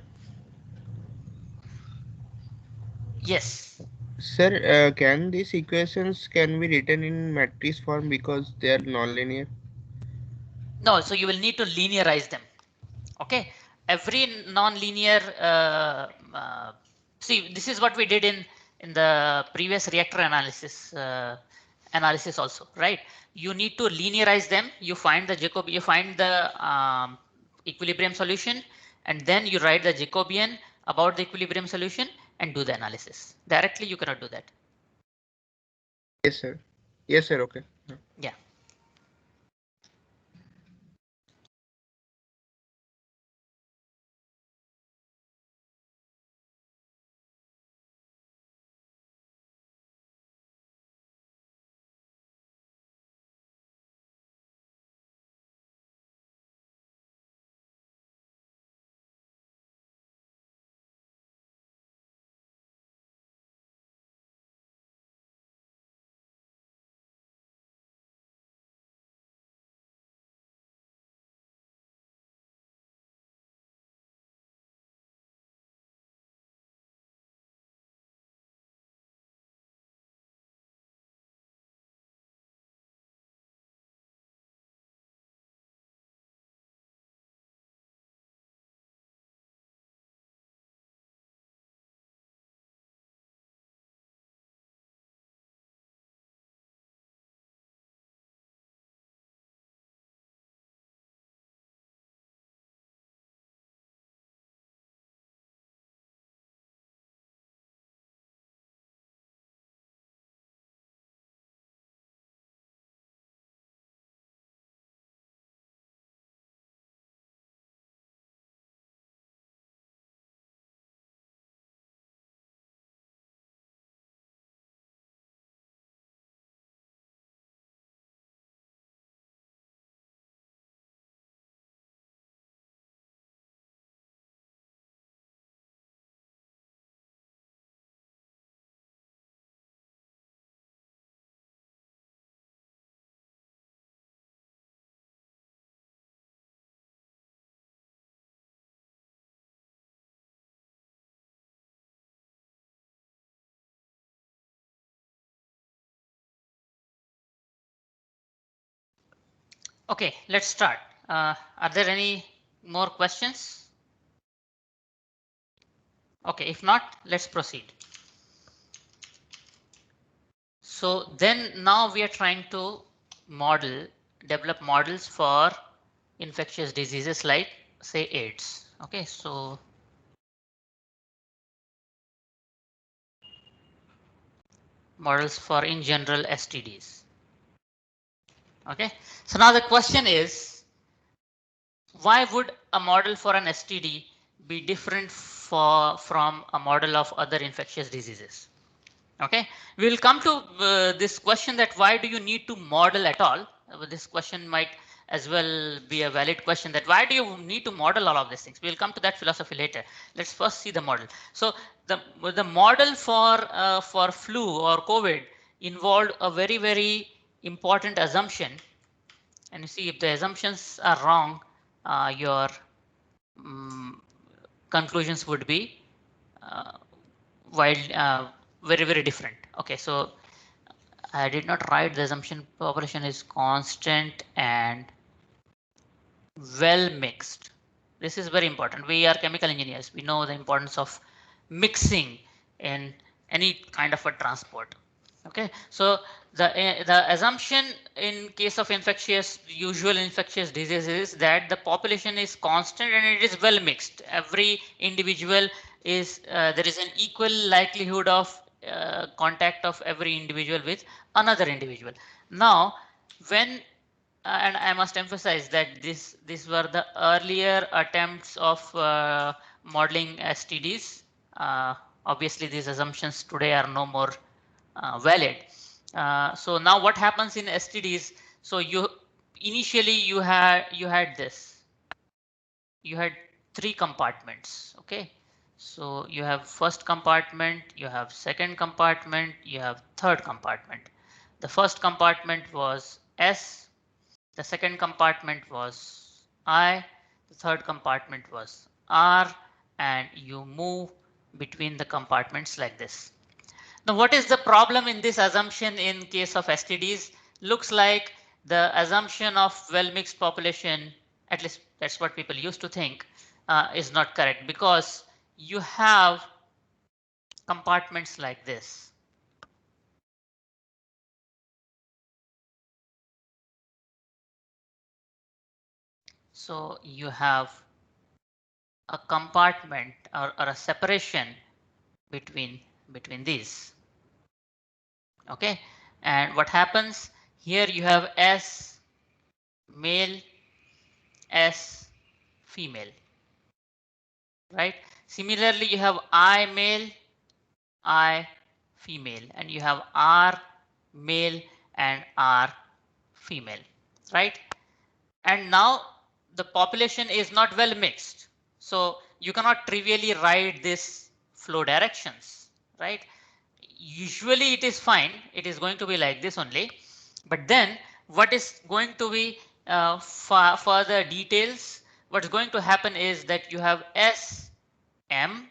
Yes. sir, can these equations can be written in matrix form because they are non-linear? No, so you will need to linearize them. Okay, every non-linear see, this is what we did in the previous reactor analysis also, right? You need to linearize them. You find the Jacob, you find the equilibrium solution, and then you write the Jacobian about the equilibrium solution and do the analysis. Directly you cannot do that. Yes, sir. Yes, sir. Okay. Yeah. Okay, let's start. Are there any more questions? Okay, if not, let's proceed. So then now we are trying to develop models for infectious diseases like say AIDS. Okay, so models for in general STDs. Okay, so now the question is, why would a model for an STD be different from a model of other infectious diseases? Okay, we will come to this question that why do you need to model at all? This question might as well be a valid question, that why do you need to model all of these things? We will come to that philosophy later. Let's first see the model. So the model for flu or COVID involved a very important assumption, and you see if the assumptions are wrong, your um, conclusions would be uh, wild, very different. Okay, so I did not write the assumption population is constant and well mixed. This is very important. We are chemical engineers. We know the importance of mixing in any kind of a transport. Okay, so the assumption in case of usual infectious diseases is that the population is constant and it is well mixed. Every individual is there is an equal likelihood of contact of every individual with another individual. Now, when and I must emphasize that these were the earlier attempts of modeling STDs. Obviously, these assumptions today are no more valid. So now what happens in STDs? So you initially you had this. You had three compartments. Okay. So you have first compartment, you have second compartment, you have third compartment. The first compartment was S, the second compartment was I, the third compartment was R, and you move between the compartments like this. Now, what is the problem in this assumption in case of STDs? Looks like the assumption of well-mixed population, at least that's what people used to think, is not correct, because you have compartments like this. So you have a compartment or a separation between these. Okay, and what happens here? You have S male, S female, right? Similarly, you have I male, I female, and you have R male and R female, right? And now the population is not well mixed. So you cannot trivially write this flow directions, right? Usually it is fine. It is going to be like this only. But then what is going to be further details? What's going to happen is that you have SM,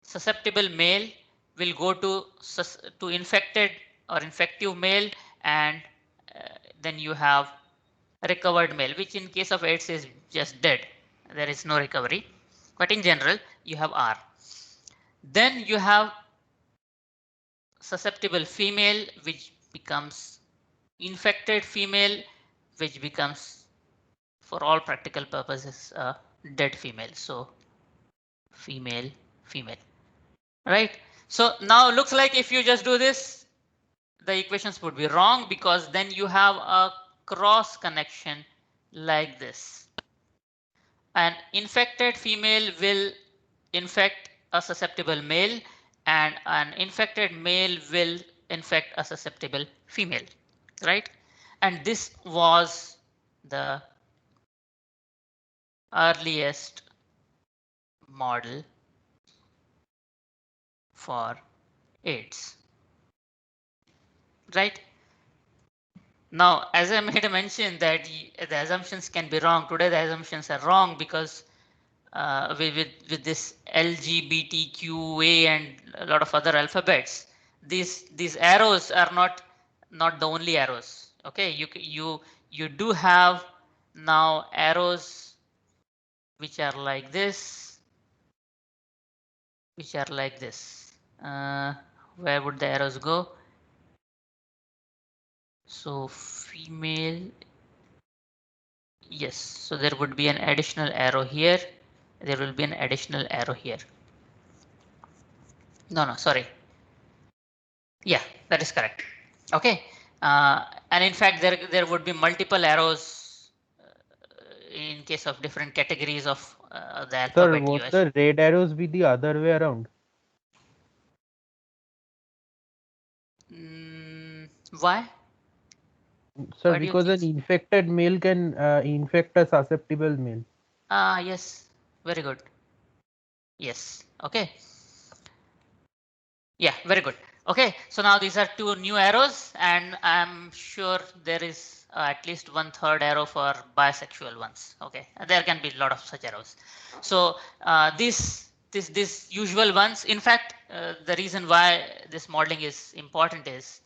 susceptible male will go to infected or infective male, and then you have recovered male, which in case of AIDS is just dead. There is no recovery. But in general, you have R. Then you have susceptible female, which becomes infected female, which becomes, for all practical purposes, a dead female. So female, female, right? So now looks like if you just do this, the equations would be wrong, because then you have a cross connection like this. An infected female will infect a susceptible male, and an infected male will infect a susceptible female, right? And this was the earliest model for AIDS, right? Now, as I made a mention that the assumptions can be wrong. Today the assumptions are wrong because with this LGBTQA and a lot of other alphabets, these arrows are not the only arrows. Okay, you do have now arrows which are like this, which are like this. Where would the arrows go? So female, yes. So there would be an additional arrow here. There will be an additional arrow here. No, sorry. Yeah, that is correct. Okay, and in fact, there would be multiple arrows in case of different categories of the Sir, alphabet won't US. the red arrows be the other way around? Why? Sir, Why do you because think an so? infected male can infect a susceptible male. Ah, yes, very good. Yes, okay. Yeah, very good. Okay, so now these are two new arrows, and I'm sure there is at least 1/3 arrow for bisexual ones. Okay, and there can be a lot of such arrows. So these usual ones. In fact, the reason why this modeling is important is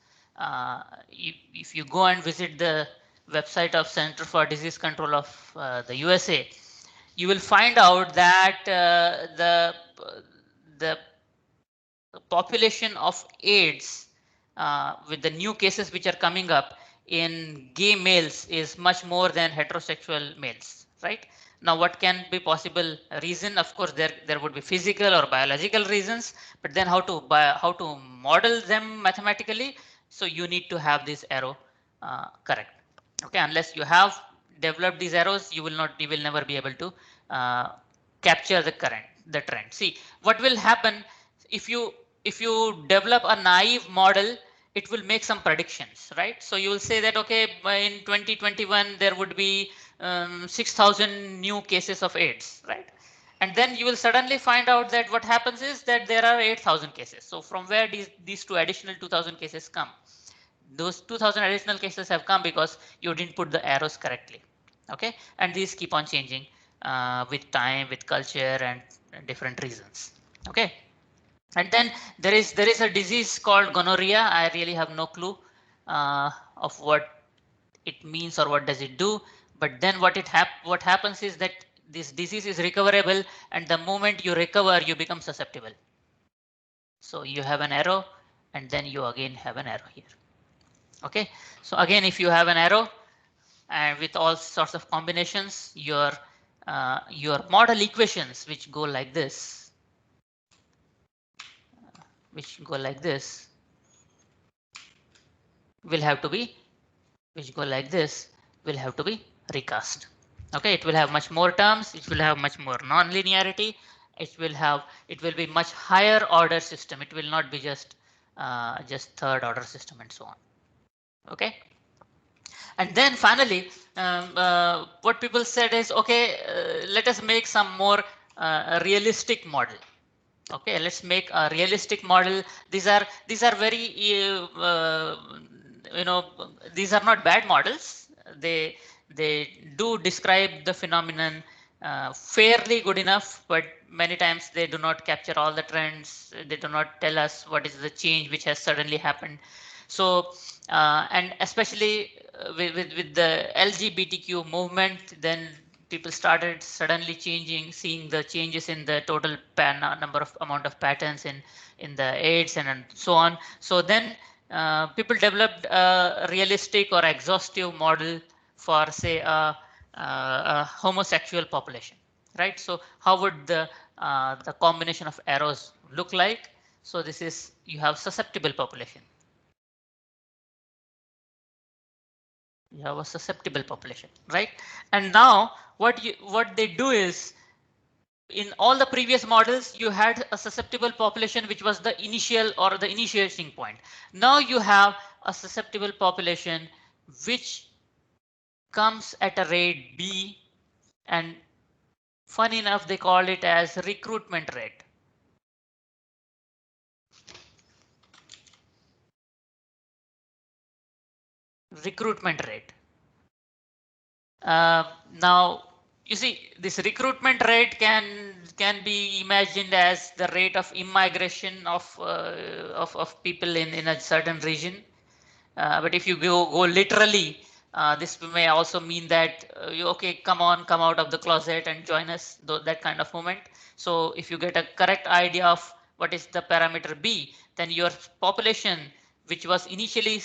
if you go and visit the website of Center for Disease Control of the USA, you will find out that the population of AIDS with the new cases which are coming up in gay males is much more than heterosexual males, right? Now, what can be possible reason? Of course, there would be physical or biological reasons, but then how to model them mathematically? So you need to have this arrow correct. Okay, unless you have developed these arrows, you will never be able to capture the trend. See, what will happen if you develop a naive model, it will make some predictions, right? So you will say that, okay, in 2021 there would be 6,000 new cases of AIDS, right? And then you will suddenly find out that what happens is that there are 8,000 cases. So from where these two additional 2,000 cases come? Those 2,000 additional cases have come because you didn't put the arrows correctly. Okay, and these keep on changing with time, with culture, and different reasons. Okay. And then there is a disease called gonorrhea. I really have no clue of what it means or what does it do. But then what happens is that this disease is recoverable, and the moment you recover, you become susceptible. So you have an arrow, and then you again have an arrow here. Okay. So again, if you have an arrow and with all sorts of combinations, your model equations which go like this, will have to be recast. Okay, it will have much more terms, it will have much more non-linearity, it will be much higher order system. It will not be just third order system and so on. Okay. And then finally, what people said is, okay, let us make some more realistic model. Okay, let's make a realistic model. These are very these are not bad models. They do describe the phenomenon fairly good enough, but many times they do not capture all the trends. They do not tell us what is the change which has suddenly happened. So and especially with the LGBTQ movement, then people started suddenly seeing the changes in the total amount of patterns in the AIDS and so on. So then people developed a realistic or exhaustive model for, say, a homosexual population, right? So how would the combination of arrows look like? So this is, you have susceptible population. You have a susceptible population, right? And now what they do is, in all the previous models, you had a susceptible population which was the initial or the initiating point. Now you have a susceptible population which comes at a rate B, and funny enough they call it as recruitment rate. Now you see, this recruitment rate can be imagined as the rate of immigration of people in a certain region. But if you go literally, this may also mean that okay, come out of the closet and join us, that kind of moment. So if you get a correct idea of what is the parameter B, then your population, which was initially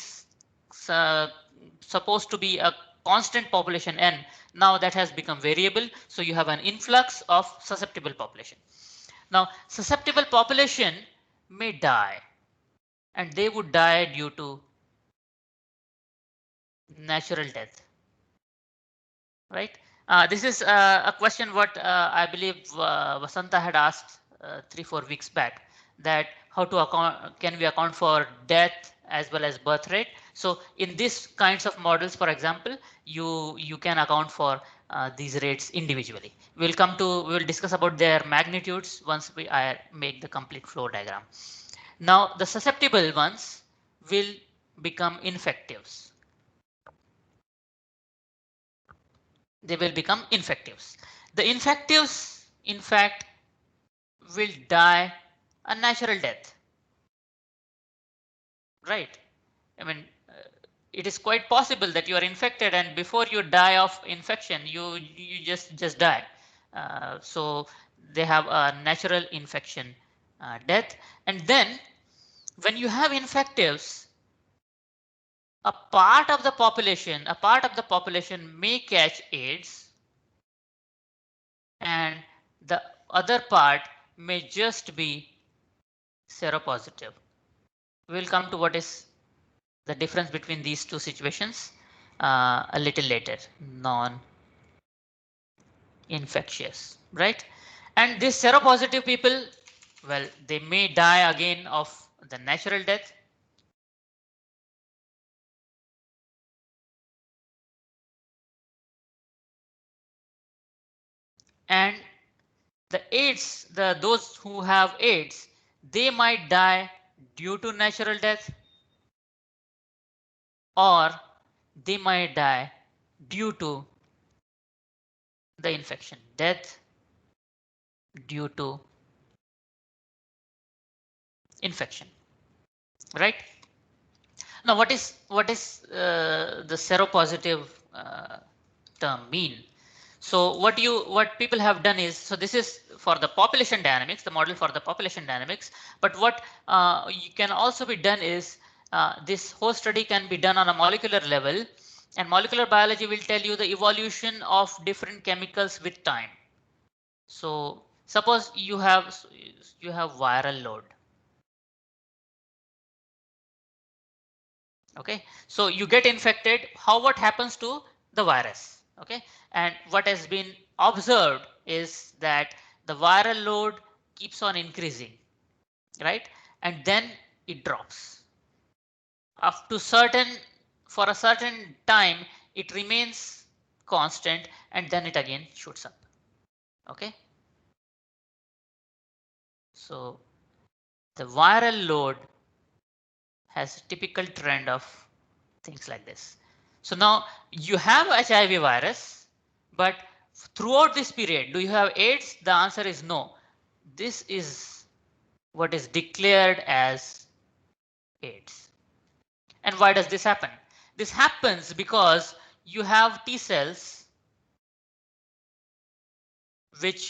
supposed to be a constant population n, now that has become variable. So you have an influx of susceptible population. Now susceptible population may die, and they would die due to natural death, right? This is a question what I believe Vasanta had asked 3-4 weeks back, that how to can we account for death as well as birth rate. So in these kinds of models, for example, you can account for these rates individually. We will discuss about their magnitudes once I make the complete flow diagram. Now the susceptible ones will become infectives. They will become infectives. The infectives, in fact, will die a natural death, right? I mean, it is quite possible that you are infected, and before you die of infection, you just die. So they have a natural infection death. And then when you have infectives, a part of the population may catch AIDS, and the other part may just be seropositive. We will come to what is the difference between these two situations a little later. Non-infectious, right? And these seropositive people, well, they may die again of the natural death. And the AIDS, those who have AIDS, they might die due to natural death, or they might die due to the infection death due to infection, right? Now, what is the seropositive term mean? So what people have done is, so this is for the population dynamics, the model for the population dynamics. But what you can also be done is this whole study can be done on a molecular level, and molecular biology will tell you the evolution of different chemicals with time. So suppose you have viral load. Okay, so you get infected. What happens to the virus? Okay, and what has been observed is that the viral load keeps on increasing, right? And then it drops up to for a certain time. It remains constant, and then it again shoots up. Okay, so the viral load has a typical trend of things like this. So now you have HIV virus, but throughout this period, do you have AIDS? The answer is no. This is what is declared as AIDS. And why does this happen? This happens because you have T cells which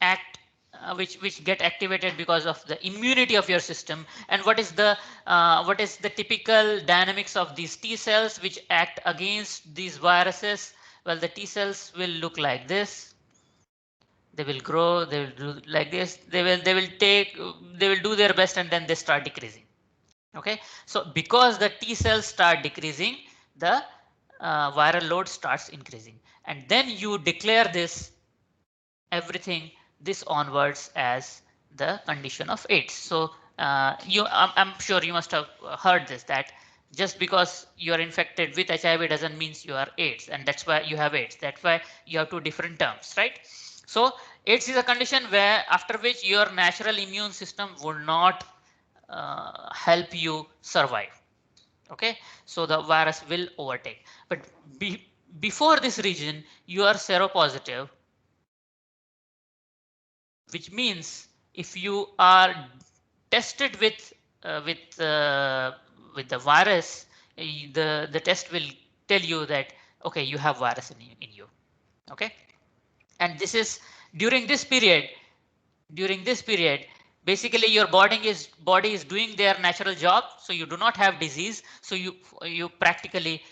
act which get activated because of the immunity of your system. And what is the typical dynamics of these T cells which act against these viruses? Well, the T cells will look like this. They will grow, they will do like this, they will do their best, and then they start decreasing. Okay, so because the T cells start decreasing, the viral load starts increasing, and then you declare everything this onwards as the condition of AIDS. So I'm sure you must have heard this, that just because you are infected with HIV doesn't mean you are AIDS, and that's why you have AIDS. That's why you have two different terms, right? So AIDS is a condition where after which your natural immune system will not help you survive. Okay, so the virus will overtake. But before this region, you are seropositive, which means if you are tested with the virus, the test will tell you that okay, you have virus in you. Okay, and this is during this period. Basically your body is doing their natural job, so you do not have disease, so you practically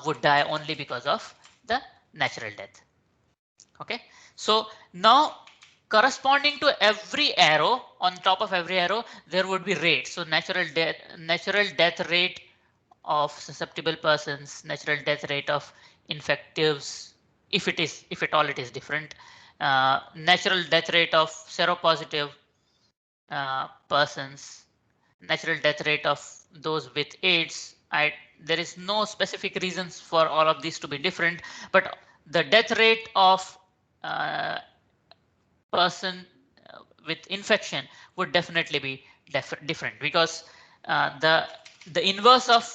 would die only because of the natural death. Okay, so now corresponding to every arrow, on top of every arrow there would be rate. So natural death rate of susceptible persons, natural death rate of infectives, if at all it is different, natural death rate of seropositive persons, natural death rate of those with AIDS. There is no specific reasons for all of these to be different, but the death rate of person with infection would definitely be different, because the inverse of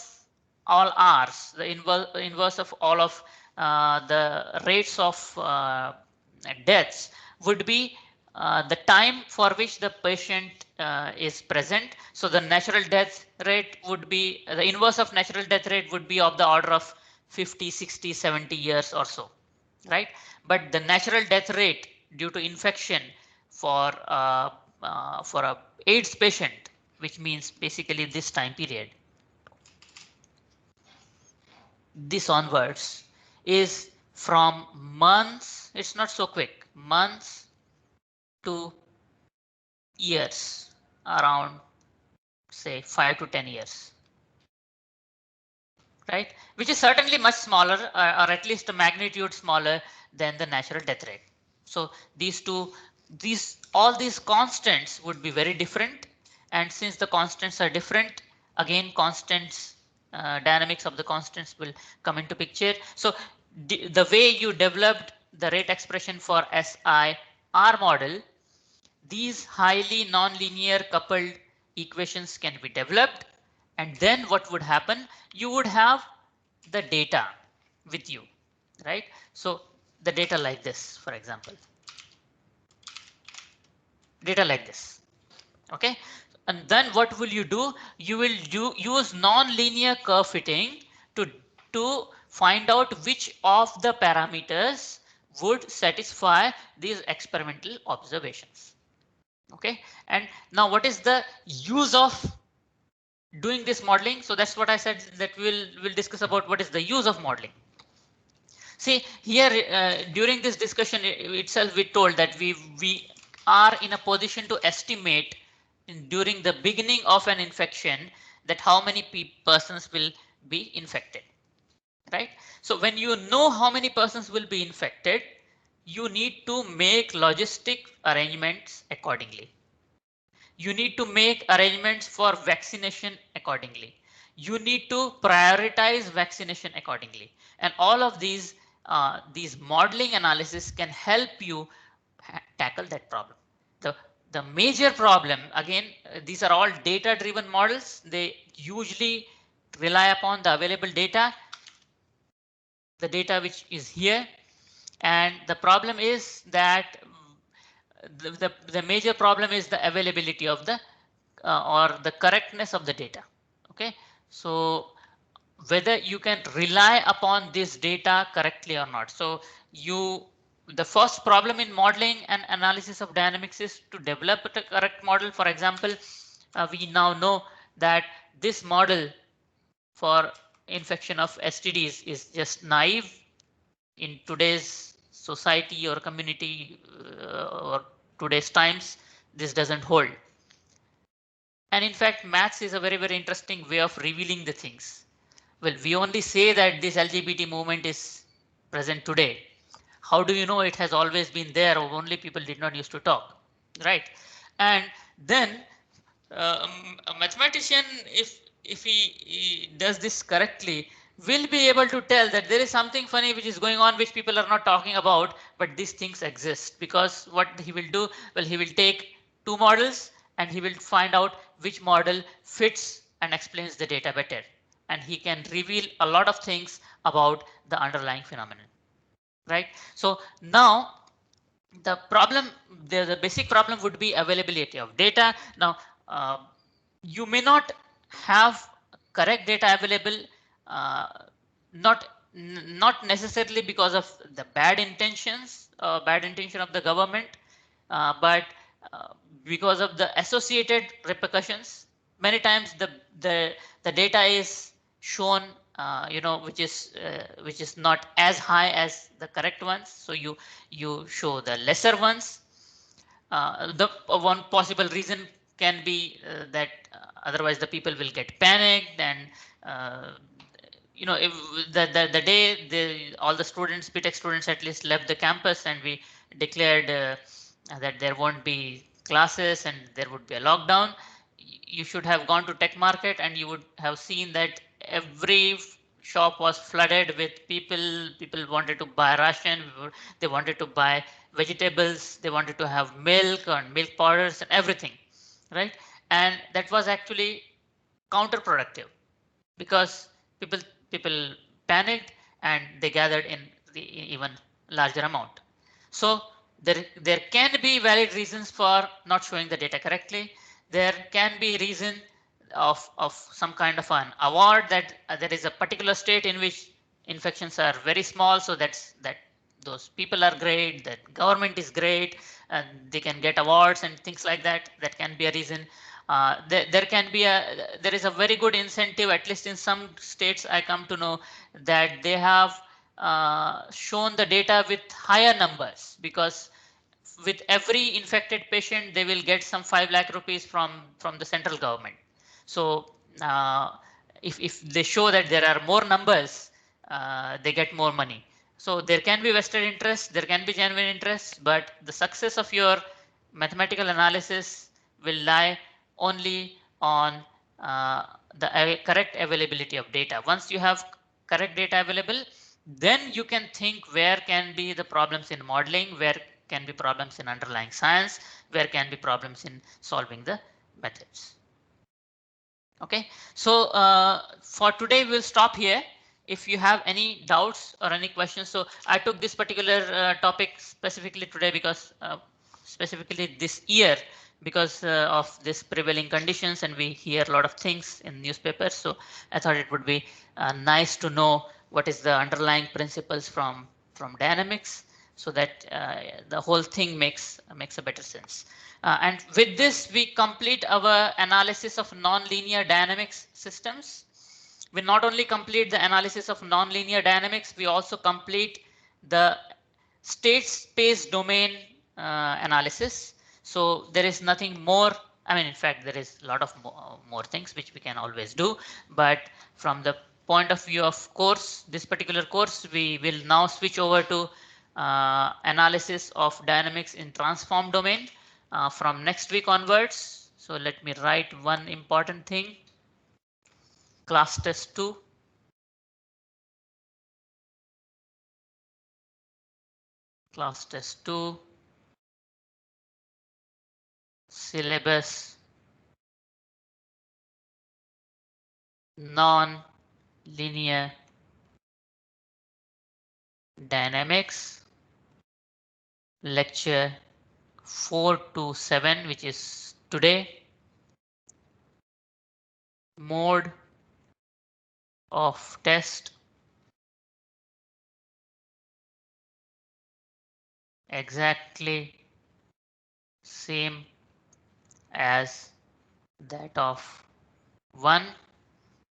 all R's, the inverse of all of the rates of deaths would be the time for which the patient is present. So the natural death rate would be, the inverse of natural death rate would be of the order of 50, 60, 70 years or so, right? But the natural death rate due to infection for a AIDS patient, which means basically this time period, this onwards, is from months. It's not so quick. Months to years, around say 5 to 10 years, right? Which is certainly much smaller, or at least a magnitude smaller than the natural death rate. So all these constants would be very different, and since the constants are different, again constants, dynamics of the constants will come into picture. So the way you developed the rate expression for SIR model, these highly nonlinear coupled equations can be developed, and then what would happen? You would have the data with you, right? So the data like this, for example. data like this. Okay, and then what will you do? You will use non-linear curve fitting to find out which of the parameters would satisfy these experimental observations. Okay, and now what is the use of doing this modeling? So that's what I said, that we'll discuss about what is the use of modeling. See here, during this discussion itself, we told that we are in a position to estimate during the beginning of an infection that how many persons will be infected, right? So when you know how many persons will be infected, you need to make logistic arrangements accordingly. You need to make arrangements for vaccination accordingly. You need to prioritize vaccination accordingly. And all of these modeling analysis can help you tackle that problem. The, the major problem, again, these are all data driven models. They usually rely upon the available data, the data which is here. And the problem is that the major problem is the availability of the or the correctness of the data. Okay, so whether you can rely upon this data correctly or not. So the first problem in modeling and analysis of dynamics is to develop a correct model. For example, we now know that this model for infection of STDs is just naive in today's society or community or today's times. This doesn't hold. And in fact, maths is a very interesting way of revealing the things. Well, we only say that this LGBT movement is present today. How do you know it has always been there, or only people did not used to talk, right? And then a mathematician, if he does this correctly, will be able to tell that there is something funny which is going on which people are not talking about, but these things exist. Because what he will do, well, he will take two models and he will find out which model fits and explains the data better, and he can reveal a lot of things about the underlying phenomenon, right? So now the problem, the basic problem would be availability of data. Now you may not have correct data available, uh, not necessarily because of the bad intentions, bad intention of the government, but uh, because of the associated repercussions. Many times the data is shown, which is not as high as the correct ones. So you show the lesser ones. The one possible reason can be that otherwise the people will get panicked, and if the day all the students, BTech students at least, left the campus and we declared that there won't be classes and there would be a lockdown, you should have gone to Tech Market and you would have seen that every shop was flooded with people. People wanted to buy ration, they wanted to buy vegetables, they wanted to have milk and milk powders and everything, right? And that was actually counterproductive, because people panicked and they gathered in the even larger amount. So there can be valid reasons for not showing the data correctly. There can be reason of some kind of an award, that there is a particular state in which infections are very small, so that those people are great, that government is great, and they can get awards and things like that. That can be a reason. There is a very good incentive, at least in some states I come to know, that they have shown the data with higher numbers, because with every infected patient they will get some 5 lakh rupees from the central government. So if they show that there are more numbers, they get more money. So there can be vested interest, there can be genuine interest, but the success of your mathematical analysis will lie only on the correct availability of data. Once you have correct data available, then you can think where can be the problems in modeling, where can be problems in underlying science, where can be problems in solving the methods. Okay, so for today we'll stop here. If you have any doubts or any questions, so I took this particular topic specifically today because specifically this year because of this prevailing conditions, and we hear a lot of things in newspapers. So I thought it would be nice to know what is the underlying principles from dynamics, so that the whole thing makes a better sense. And with this, we complete our analysis of nonlinear dynamics systems. We not only complete the analysis of nonlinear dynamics, we also complete the state space domain analysis. So there is nothing more. I mean, in fact, there is a lot of more things which we can always do. But from the point of view of course, this particular course, we will now switch over to analysis of dynamics in transform domain from next week onwards. So let me write one important thing. Class test 2. Class test 2. Syllabus. Non-linear dynamics. Lecture 4 to 7, which is today. Mode of test. Exactly same as that of 1.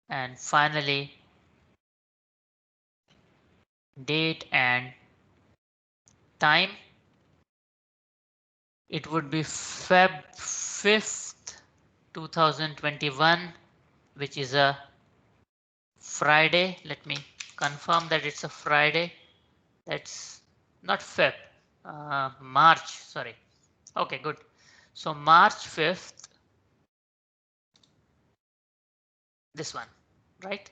And finally, date and time. It would be Feb 5th, 2021, which is a Friday. Let me confirm that it's a Friday. That's not Feb, March, sorry. Okay, good. So March 5th, this one, right?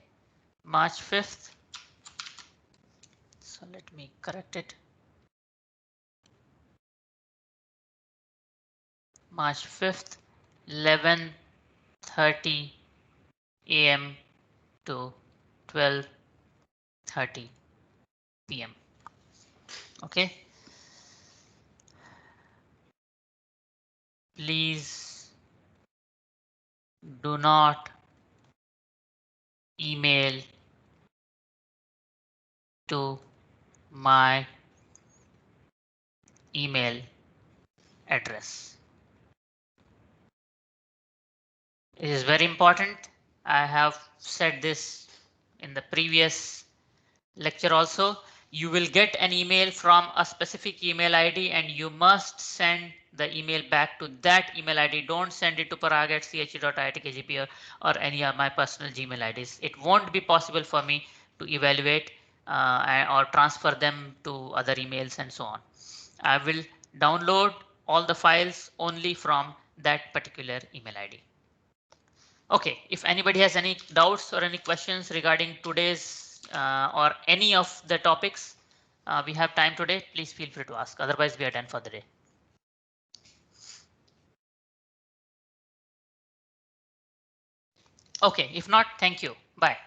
March 5th. So let me correct it. March 5th, 11:30 a.m. to 12:30 p.m. Okay. Please do not email to my email address. It is very important. I have said this in the previous lecture also. You will get an email from a specific email ID and you must send the email back to that email ID. Don't send it to parag@che.iitkgp or any of my personal Gmail IDs. It won't be possible for me to evaluate or transfer them to other emails and so on. I will download all the files only from that particular email ID. Okay, if anybody has any doubts or any questions regarding today's or any of the topics we have time today, please feel free to ask. Otherwise, we are done for the day. Okay, if not, thank you. Bye.